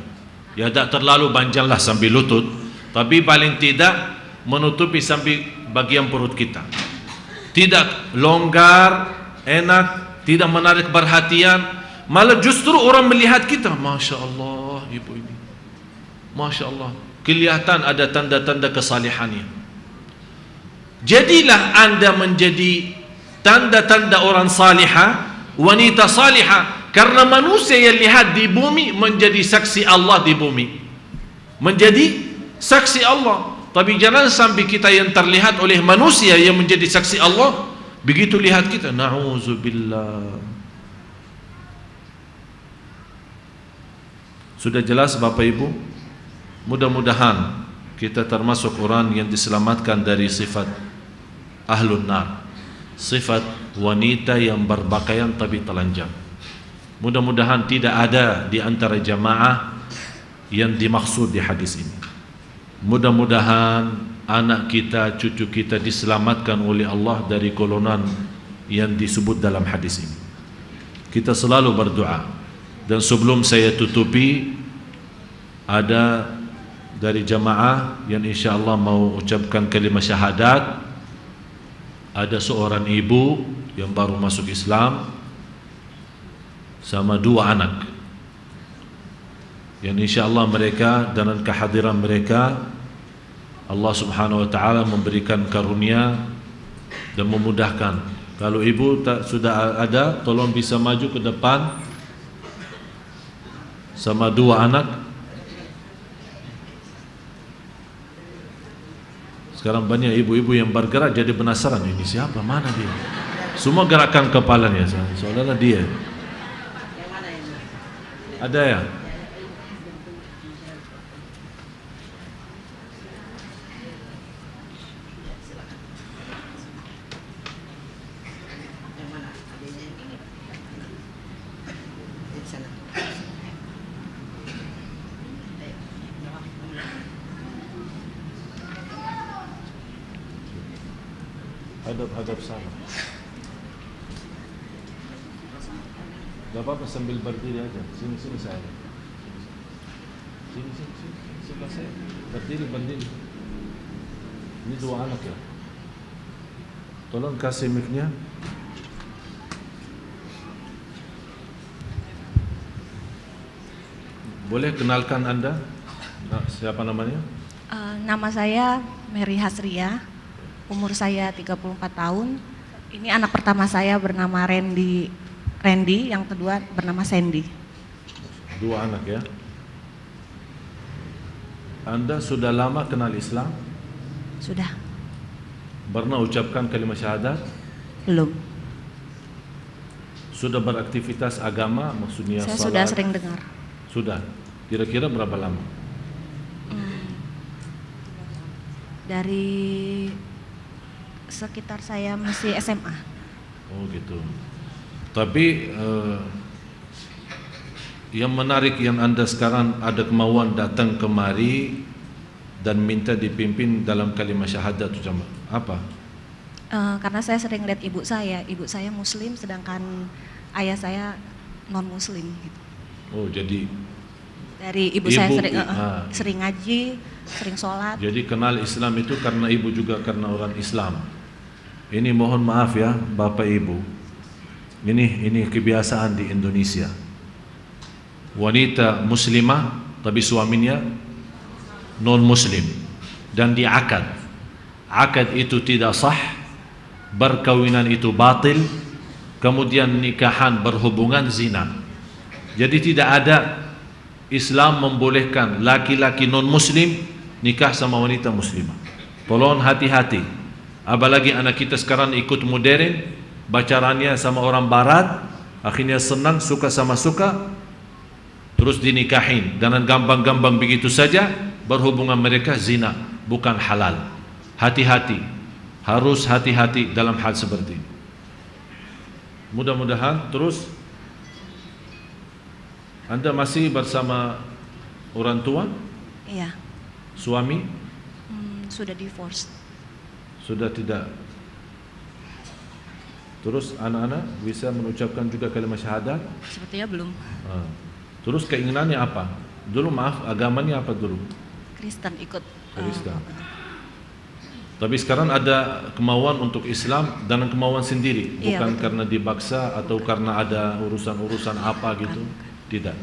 Ya tak terlalu panjang lah sampai lutut, tapi paling tidak menutupi sampai bagian perut kita. Tidak longgar, enak, tidak menarik perhatian. Malah justru orang melihat kita, masya Allah, ibu ini, masya Allah, kelihatan ada tanda-tanda kesalihannya. Jadilah anda menjadi tanda-tanda orang salihah, wanita salihah, karena manusia yang lihat di bumi menjadi saksi Allah di bumi, menjadi saksi Allah. Tapi jangan sampai kita yang terlihat oleh manusia yang menjadi saksi Allah, begitu lihat kita, na'udzubillah. Sudah jelas Bapak Ibu, mudah-mudahan kita termasuk orang yang diselamatkan dari sifat ahlun nar, sifat wanita yang berpakaian tapi telanjang. Mudah-mudahan tidak ada di antara jamaah yang dimaksud di hadis ini. Mudah-mudahan anak kita, cucu kita diselamatkan oleh Allah dari golongan yang disebut dalam hadis ini. Kita selalu berdoa. Dan sebelum saya tutupi, ada dari jamaah yang insyaAllah mau ucapkan kalimat syahadat. Ada seorang ibu yang baru masuk Islam sama 2 anak, yang insyaAllah mereka dengan kehadiran mereka Allah subhanahu wa ta'ala memberikan karunia dan memudahkan. Kalau ibu sudah ada, tolong bisa maju ke depan sama 2 anak. Sekarang banyak ibu-ibu yang bergerak jadi penasaran, ini siapa, mana dia? Semua gerakan kepalanya seolah-olah dia. Ada ya? Hadap sana. Gak apa-apa sambil berdiri aja. Sini saya. Sini. Sebelah saya. Berdiri. Ini 2 anak ya. Tolong kasih mic-nya. Boleh kenalkan Anda? Siapa namanya? Nama saya Mary Hasria. Umur saya 34 tahun. Ini anak pertama saya bernama Randy, yang kedua bernama Sandy. 2 anak ya. Anda sudah lama kenal Islam? Sudah. Pernah ucapkan kalimat syahadat? Belum. Sudah beraktivitas agama, maksudnya Saya salat? sudah sering dengar. Sudah. Kira-kira berapa lama? Dari sekitar saya masih SMA. Oh gitu. Tapi yang menarik yang Anda sekarang ada kemauan datang kemari dan minta dipimpin dalam kalimat syahadat itu apa? Karena saya sering lihat ibu saya Muslim sedangkan ayah saya non Muslim gitu. Oh jadi dari ibu saya sering ngaji, sering sholat. Jadi kenal Islam itu karena ibu juga karena orang Islam. Ini mohon maaf ya Bapak Ibu. Ini kebiasaan di Indonesia. Wanita muslimah tapi suaminya non muslim dan diakad. Akad itu tidak sah, berkawinan itu batil, kemudian nikahan berhubungan zina. Jadi tidak ada Islam membolehkan laki-laki non muslim nikah sama wanita muslimah. Tolong hati-hati. Apalagi anak kita sekarang ikut modern, pacarannya sama orang barat, akhirnya senang, suka sama suka, terus dinikahin dengan gampang-gampang begitu saja, berhubungan mereka zina, bukan halal. Hati-hati, harus hati-hati dalam hal seperti ini. Mudah-mudahan terus Anda masih bersama orang tua? Iya. Suami? Sudah divorce. Sudah tidak. Terus anak-anak bisa mengucapkan juga kalimat syahadat? Sepertinya belum. Terus keinginannya apa? Dulu maaf, agamanya apa dulu? Kristen ikut. Kristen. Tapi sekarang ada kemauan untuk Islam dan kemauan sendiri, bukan betul. karena dipaksa atau karena ada urusan-urusan apa gitu. Tidak.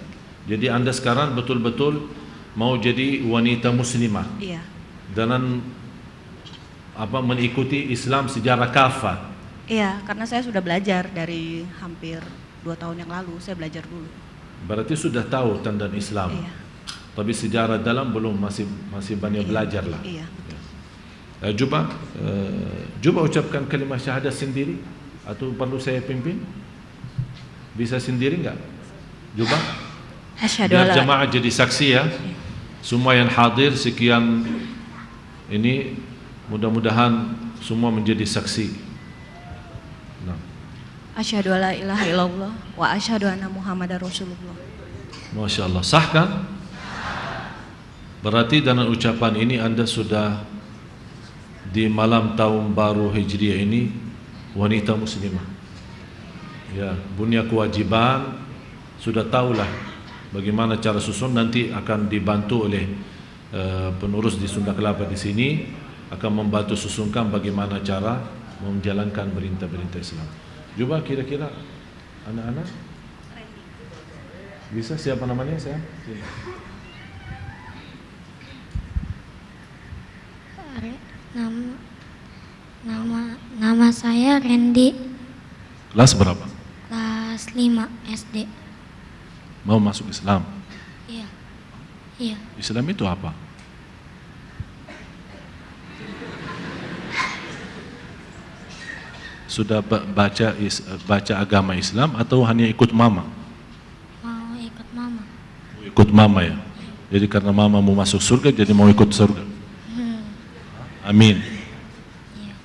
Jadi Anda sekarang betul-betul mau jadi wanita muslimah. Iya. Dan mengikuti Islam secara kafah. Iya, karena saya sudah belajar dari hampir 2 tahun yang lalu, saya belajar dulu. Berarti sudah tahu tentang Islam. Iya. Tapi sejarah dalam belum, masih banyak belajar lah. Iya. Coba ucapkan kalimat syahadat sendiri atau perlu saya pimpin? Bisa sendiri enggak? Coba. Biar jamaah jadi saksi ya. Semua yang hadir sekian ini mudah-mudahan semua menjadi saksi. Nah. Asyhadu alla ilaha illallah wa asyhadu anna Muhammadar Rasulullah. Masya Allah. Sah kan? Berarti dengan ucapan ini Anda sudah di malam tahun baru Hijriah ini wanita muslimah. Ya, punya kewajiban, sudah tahulah bagaimana cara susun, nanti akan dibantu oleh pengurus di Sunda Kelapa di sini akan membantu susunkan bagaimana cara menjalankan perintah-perintah Islam. Coba kira-kira anak-anak bisa, siapa namanya saya? Nama saya Randy. Kelas berapa? Kelas 5 SD. Mau masuk Islam? Iya. Iya. Islam itu apa? Sudah baca agama Islam atau hanya ikut mama? Mau ikut mama. Ikut mama ya. Jadi karena mama mau masuk surga, jadi mau ikut surga. Amin. Iya.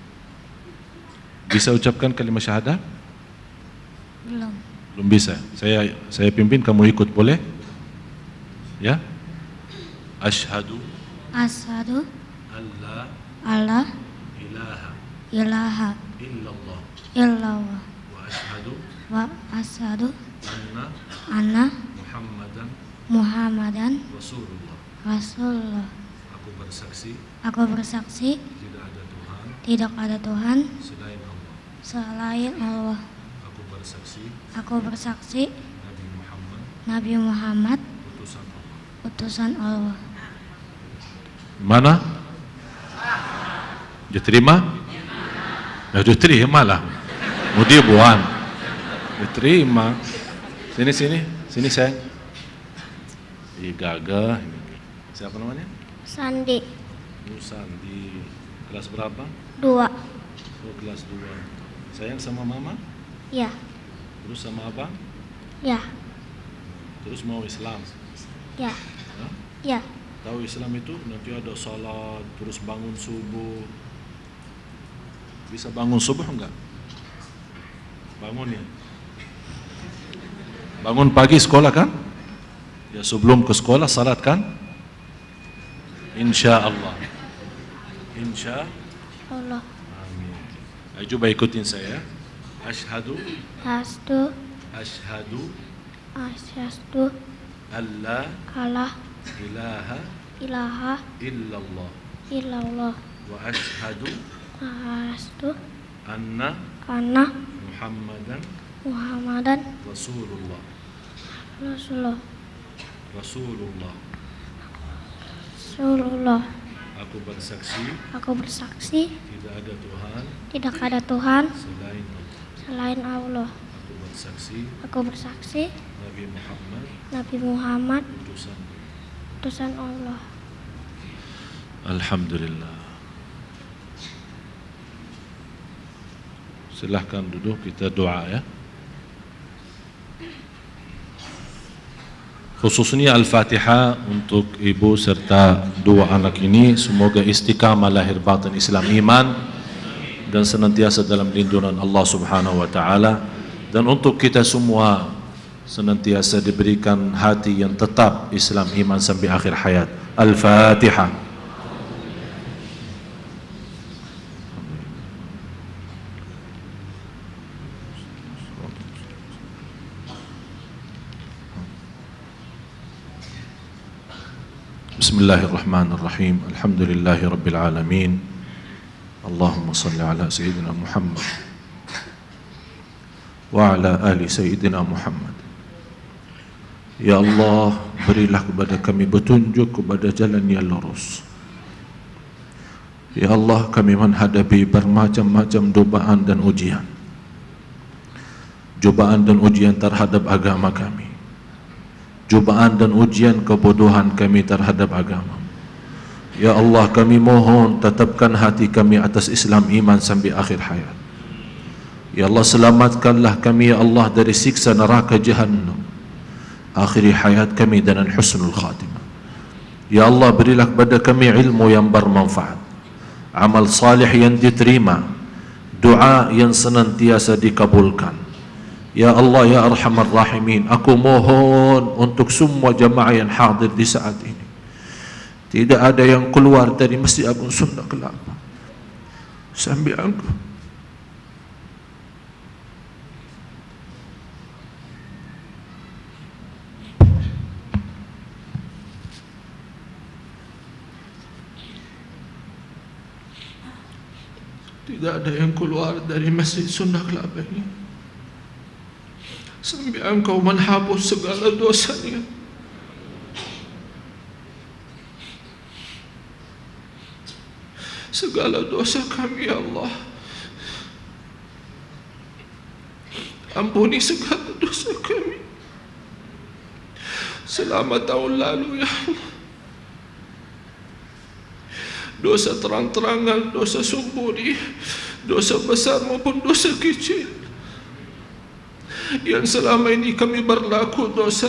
Bisa ucapkan kalimat syahadat? Belum. Belum bisa. Saya pimpin, kamu ikut, boleh? Ya. Asyhadu Asyhadu alla alla ilaha ilaha illallah illallah wa asyhadu wa asyhadu anna anna Muhammadan Muhammadan Rasulullah. Rasulullah. Aku bersaksi tidak ada Tuhan tidak ada Tuhan selain Allah. selain Allah. Aku bersaksi Aku bersaksi Nabi Muhammad Nabi Muhammad utusan Allah. utusan Allah. Mana? Diterima? Ya diterima lah. Mau dia buan. Diterima. Sini sayang. Gagah. Siapa namanya? Sandi. Sandi. Kelas berapa? 2. Oh, kelas 2. Sayang sama mama? Ya. Terus sama abang? Ya. Terus mau Islam? Ya. Hah? Ya. Tahu Islam itu nanti ada salat, terus bangun subuh. Bisa bangun subuh enggak? Bangun ya. Bangun pagi sekolah kan? Ya sebelum ke sekolah salat kan? Insya Allah. Insya Allah. Amin. Ayo coba ikutin saya. Asyhadu Asyhadu alla alla ilaha ilaha illallah illallah wa asyhadu asyhadu anna anna Muhammadan Muhammadan Rasulullah. Rasulullah. Aku bersaksi Aku bersaksi tidak ada Tuhan tidak ada Tuhan selain Allah. selain Allah. Aku bersaksi Nabi Muhammad utusan utusan Allah. Alhamdulillah. Silahkan duduk, kita doa ya. Khususnya Al-Fatihah untuk ibu serta dua anak ini, semoga istiqamah lahir batin Islam iman dan senantiasa dalam lindungan Allah Subhanahu wa taala, dan untuk kita semua senantiasa diberikan hati yang tetap Islam iman sampai akhir hayat. Al-Fatihah. Bismillahirrahmanirrahim. Alhamdulillahi rabbil alamin. Allahumma salli ala sayyidina Muhammad wa ala ali sayyidina Muhammad. Ya Allah, berilah kepada kami petunjuk kepada jalan yang lurus. Ya Allah, kami menghadapi bermacam-macam cobaan dan ujian. Cobaan dan ujian terhadap agama kami. Cobaan dan ujian kebodohan kami terhadap agama. Ya Allah, kami mohon tetapkan hati kami atas Islam iman sampai akhir hayat. Ya Allah, selamatkanlah kami ya Allah dari siksa neraka jahannam. Akhiri hayat kami dengan husnul khatimah. Ya Allah, berilah kepada kami ilmu yang bermanfaat, amal salih yang diterima, doa yang senantiasa dikabulkan. Ya Allah, ya Arhamar Rahimin, aku mohon untuk semua jamaah yang hadir di saat ini. Tidak ada yang keluar dari Masjid Agung Sunda Kelapa sambil aku. Tidak ada yang keluar dari Masjid Sunda Kelapa ini sambil engkau menghapus segala dosanya. Segala dosa kami ya Allah, ampuni segala dosa kami selama tahun lalu ya Allah. Dosa terang-terangan, dosa sembunyi, dosa besar maupun dosa kecil yang selama ini kami berlaku dosa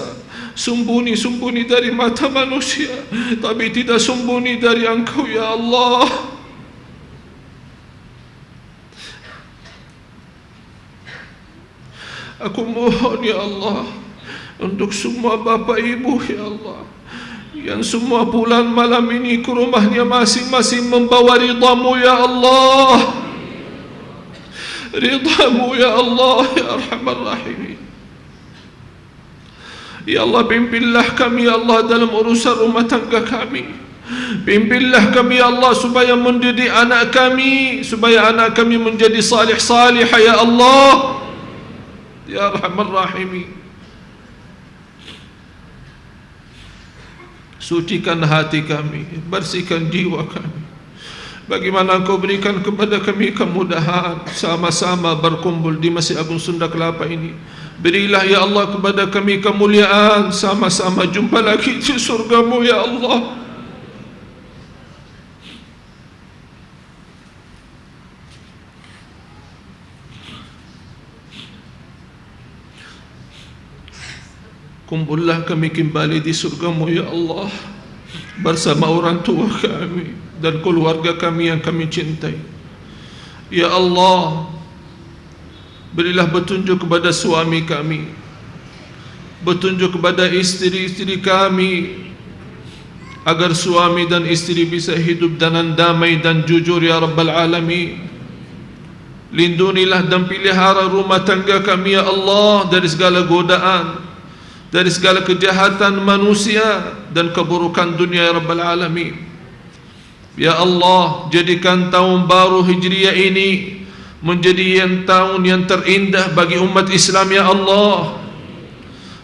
sembunyi-sembunyi dari mata manusia, tapi tidak sembunyi dari Engkau ya Allah. Aku mohon ya Allah untuk semua bapa ibu ya Allah yang semua pulang malam ini ke rumahnya masing-masing membawa ridha-Mu ya Allah, ridha-Mu ya Allah ya Arhamar Rahimin. Ya Allah, pimpinlah kami ya Allah dalam urusan rumah tangga kami. Pimpinlah kami ya Allah supaya mendidik anak kami, supaya anak kami menjadi salih-salihah ya Allah ya Arhamar Rahimin. Sucikan hati kami, bersihkan jiwa kami. Bagaimana Engkau berikan kepada kami kemudahan sama-sama berkumpul di Masjid Agung Sunda Kelapa ini. Berilah ya Allah kepada kami kemuliaan, sama-sama jumpa lagi di surga-Mu ya Allah. Kumpullah kami kembali di surga-Mu ya Allah bersama orang tua kami dan keluarga kami yang kami cintai. Ya Allah, berilah petunjuk kepada suami kami, petunjuk kepada istri-istri kami, agar suami dan istri bisa hidup dengan damai dan jujur ya Rabbal Alamin. Lindungilah dan pelihara rumah tangga kami ya Allah dari segala godaan, dari segala kejahatan manusia dan keburukan dunia ya Rabbal Alamin. Ya Allah, jadikan tahun baru Hijriah ini menjadi tahun yang terindah bagi umat Islam ya Allah.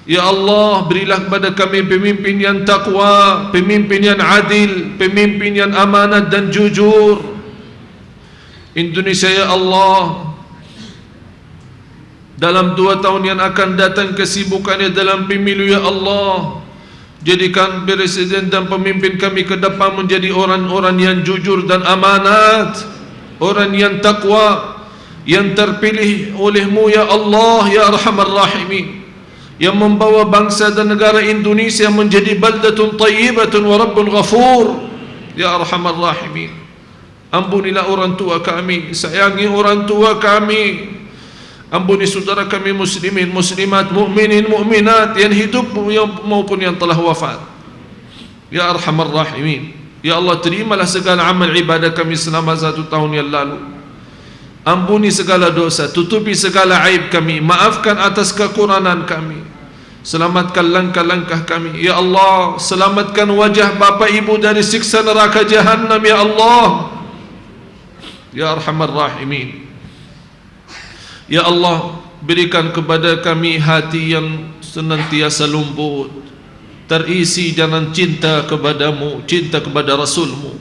Ya Allah, berilah kepada kami pemimpin yang takwa, pemimpin yang adil, pemimpin yang amanat dan jujur. Indonesia ya Allah, dalam 2 tahun yang akan datang kesibukannya dalam pemilu ya Allah, jadikan presiden dan pemimpin kami ke depan menjadi orang-orang yang jujur dan amanat, orang yang takwa, yang terpilih oleh-Mu ya Allah ya Arhamar Rahimin, yang membawa bangsa dan negara Indonesia menjadi baldatun tayyibatun wa rabbun ghafur ya Arhamar Rahimin. Ampunilah orang tua kami, sayangi orang tua kami. Ampuni saudara kami muslimin, muslimat, mukminin, mukminat yang hidup maupun yang telah wafat ya Arhamar Rahimin. Ya Allah, terimalah segala amal ibadah kami selama 1 tahun yang lalu. Ampuni segala dosa, tutupi segala aib kami, maafkan atas kekurangan kami, selamatkan langkah-langkah kami ya Allah. Selamatkan wajah bapa ibu dari siksa neraka jahannam ya Allah ya Arhamar Rahimin. Ya Allah, berikan kepada kami hati yang senantiasa lembut, terisi dengan cinta kepada-Mu, cinta kepada Rasul-Mu.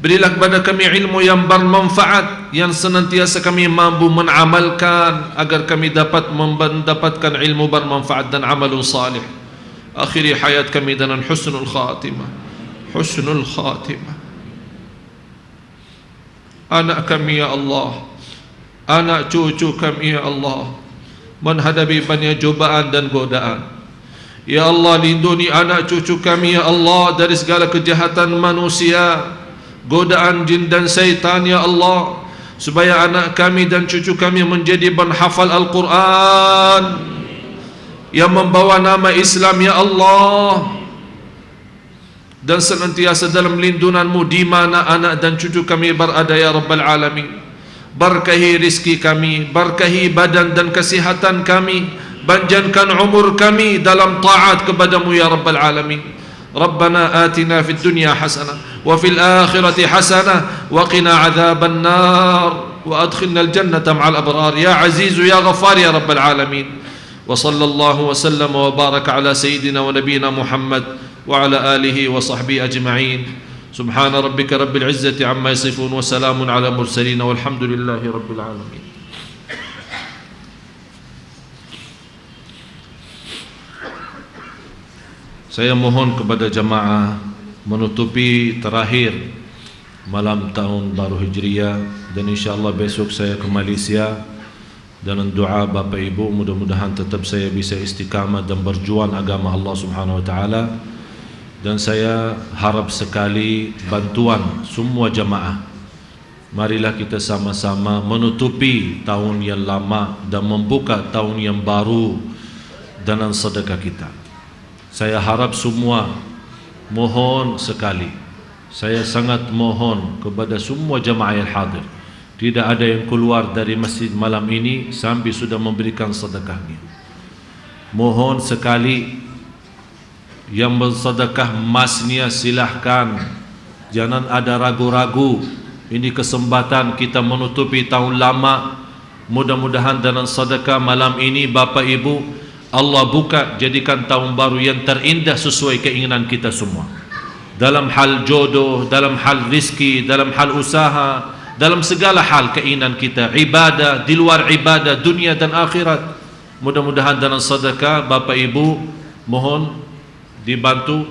Berilah kepada kami ilmu yang bermanfaat, yang senantiasa kami mampu mengamalkan, agar kami dapat mendapatkan ilmu bermanfaat dan amalun salih. Akhiri hayat kami dengan husnul khatimah, husnul khatimah. Anak kami ya Allah, anak cucu kami ya Allah menghadapi banyak cobaan dan godaan. Ya Allah, lindungi anak cucu kami ya Allah dari segala kejahatan manusia, godaan jin dan syaitan ya Allah, supaya anak kami dan cucu kami menjadi penghafal Al-Quran yang membawa nama Islam ya Allah. dan senantiasa dalam lindungan-Mu di mana anak dan cucu kami berada ya Rabbal Alamin. Berkahi rizki kami, berkahi badan dan kesihatan kami, panjangkan umur kami dalam taat kepada-Mu ya Rabbal Alamin. Rabbana atina fid dunya hasanah wa fil akhirati hasanah wa qina adzaban nar wa adkhilna al jannata ma'al abrar ya aziz ya ghaffar ya Rabbal Alamin. Wa sallallahu wa sallama wa baraka ala sayyidina wa nabiyyina Muhammad وعلى آله وصحبه أجمعين. سبحان ربك رب العزة عما يصفون وسلام على المرسلين والحمد لله رب العالمين. Saya mohon kepada jamaah menutupi terakhir malam tahun baru Hijriah, dan insyaAllah besok saya ke Malaysia. Dan doa Bapak Ibu mudah-mudahan tetap saya bisa istiqamah dan berjuang agama Allah Subhanahu Wa Taala. Dan saya harap sekali bantuan semua jamaah. Marilah kita sama-sama menutupi tahun yang lama dan membuka tahun yang baru dengan sedekah kita. Saya harap semua, mohon sekali, saya sangat mohon kepada semua jamaah yang hadir, tidak ada yang keluar dari masjid malam ini sampai sudah memberikan sedekahnya. Mohon sekali, yang bersedekah emasnya silahkan, jangan ada ragu-ragu. Ini kesempatan kita menutupi tahun lama. Mudah-mudahan dengan sedekah malam ini Bapak Ibu, Allah buka jadikan tahun baru yang terindah sesuai keinginan kita semua, dalam hal jodoh, dalam hal rizki, dalam hal usaha, dalam segala hal keinginan kita, ibadah, di luar ibadah, dunia dan akhirat. Mudah-mudahan dengan sedekah Bapak Ibu, mohon dibantu.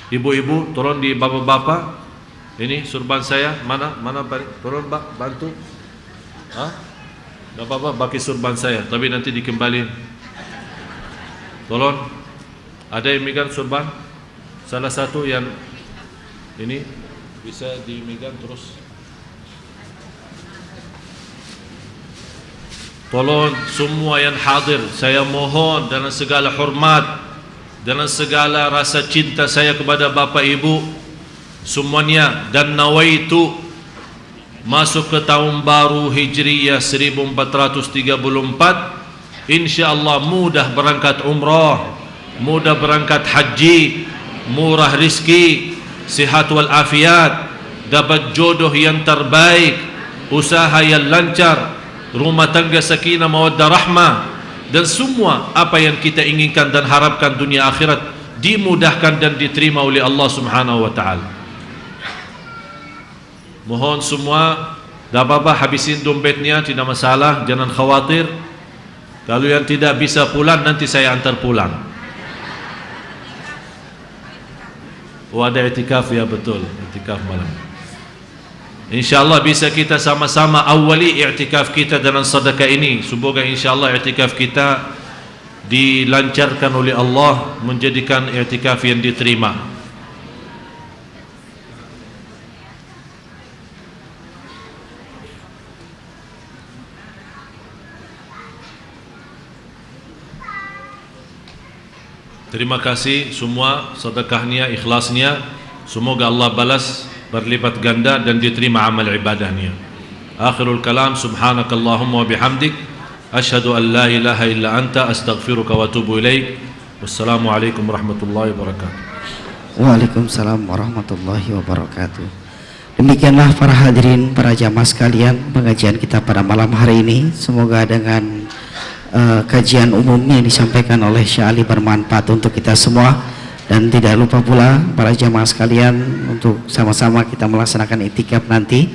Ibu-ibu tolong di bapak-bapak, ini surban saya mana tolong bantu. Gak apa-apa bagi surban saya, tapi nanti dikembaliin. Tolong, ada yang megang surban, salah satu yang ini bisa dimegang terus. Tolong semua yang hadir, saya mohon dengan segala hormat, dengan segala rasa cinta saya kepada Bapak Ibu semuanya, dan nawaitu masuk ke tahun baru Hijriyah 1434, insyaAllah mudah berangkat umrah, mudah berangkat haji, murah rizki, sihat wal afiat, dapat jodoh yang terbaik, usaha yang lancar, rumah tangga sakinah mawaddah rahmah, dan semua apa yang kita inginkan dan harapkan dunia akhirat dimudahkan dan diterima oleh Allah Subhanahu Wa Taala. Mohon semua, dah apa-apa habisin dompetnya, tidak masalah, jangan khawatir. Kalau yang tidak bisa pulang nanti saya antar pulang. Oh ada i'tikaf ya, betul, i'tikaf malam. InsyaAllah bisa kita sama-sama awali i'tikaf kita dengan sedekah ini. Semoga insyaAllah i'tikaf kita dilancarkan oleh Allah, menjadikan i'tikaf yang diterima. Terima kasih semua sedekahnya, ikhlasnya. Semoga Allah balas berlipat ganda dan diterima amal ibadahnya. Akhirul kalam, subhanakallahumma wa bihamdik, asyhadu an la ilaha illa anta, astaghfiruka wa atubu ilaik. Wassalamualaikum warahmatullahi wabarakatuh. Waalaikumsalam warahmatullahi wabarakatuh. Demikianlah para hadirin, para jamaah sekalian, pengajian kita pada malam hari ini. Semoga dengan kajian umumnya yang disampaikan oleh Syekh Ali bermanfaat untuk kita semua. Dan tidak lupa pula para jamaah sekalian untuk sama-sama kita melaksanakan i'tikaf nanti.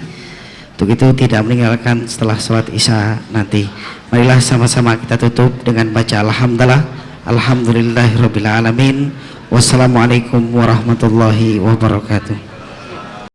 Untuk itu tidak meninggalkan setelah sholat isya nanti. Marilah sama-sama kita tutup dengan baca alhamdulillah, alhamdulillahirabbil alamin. Wassalamualaikum warahmatullahi wabarakatuh.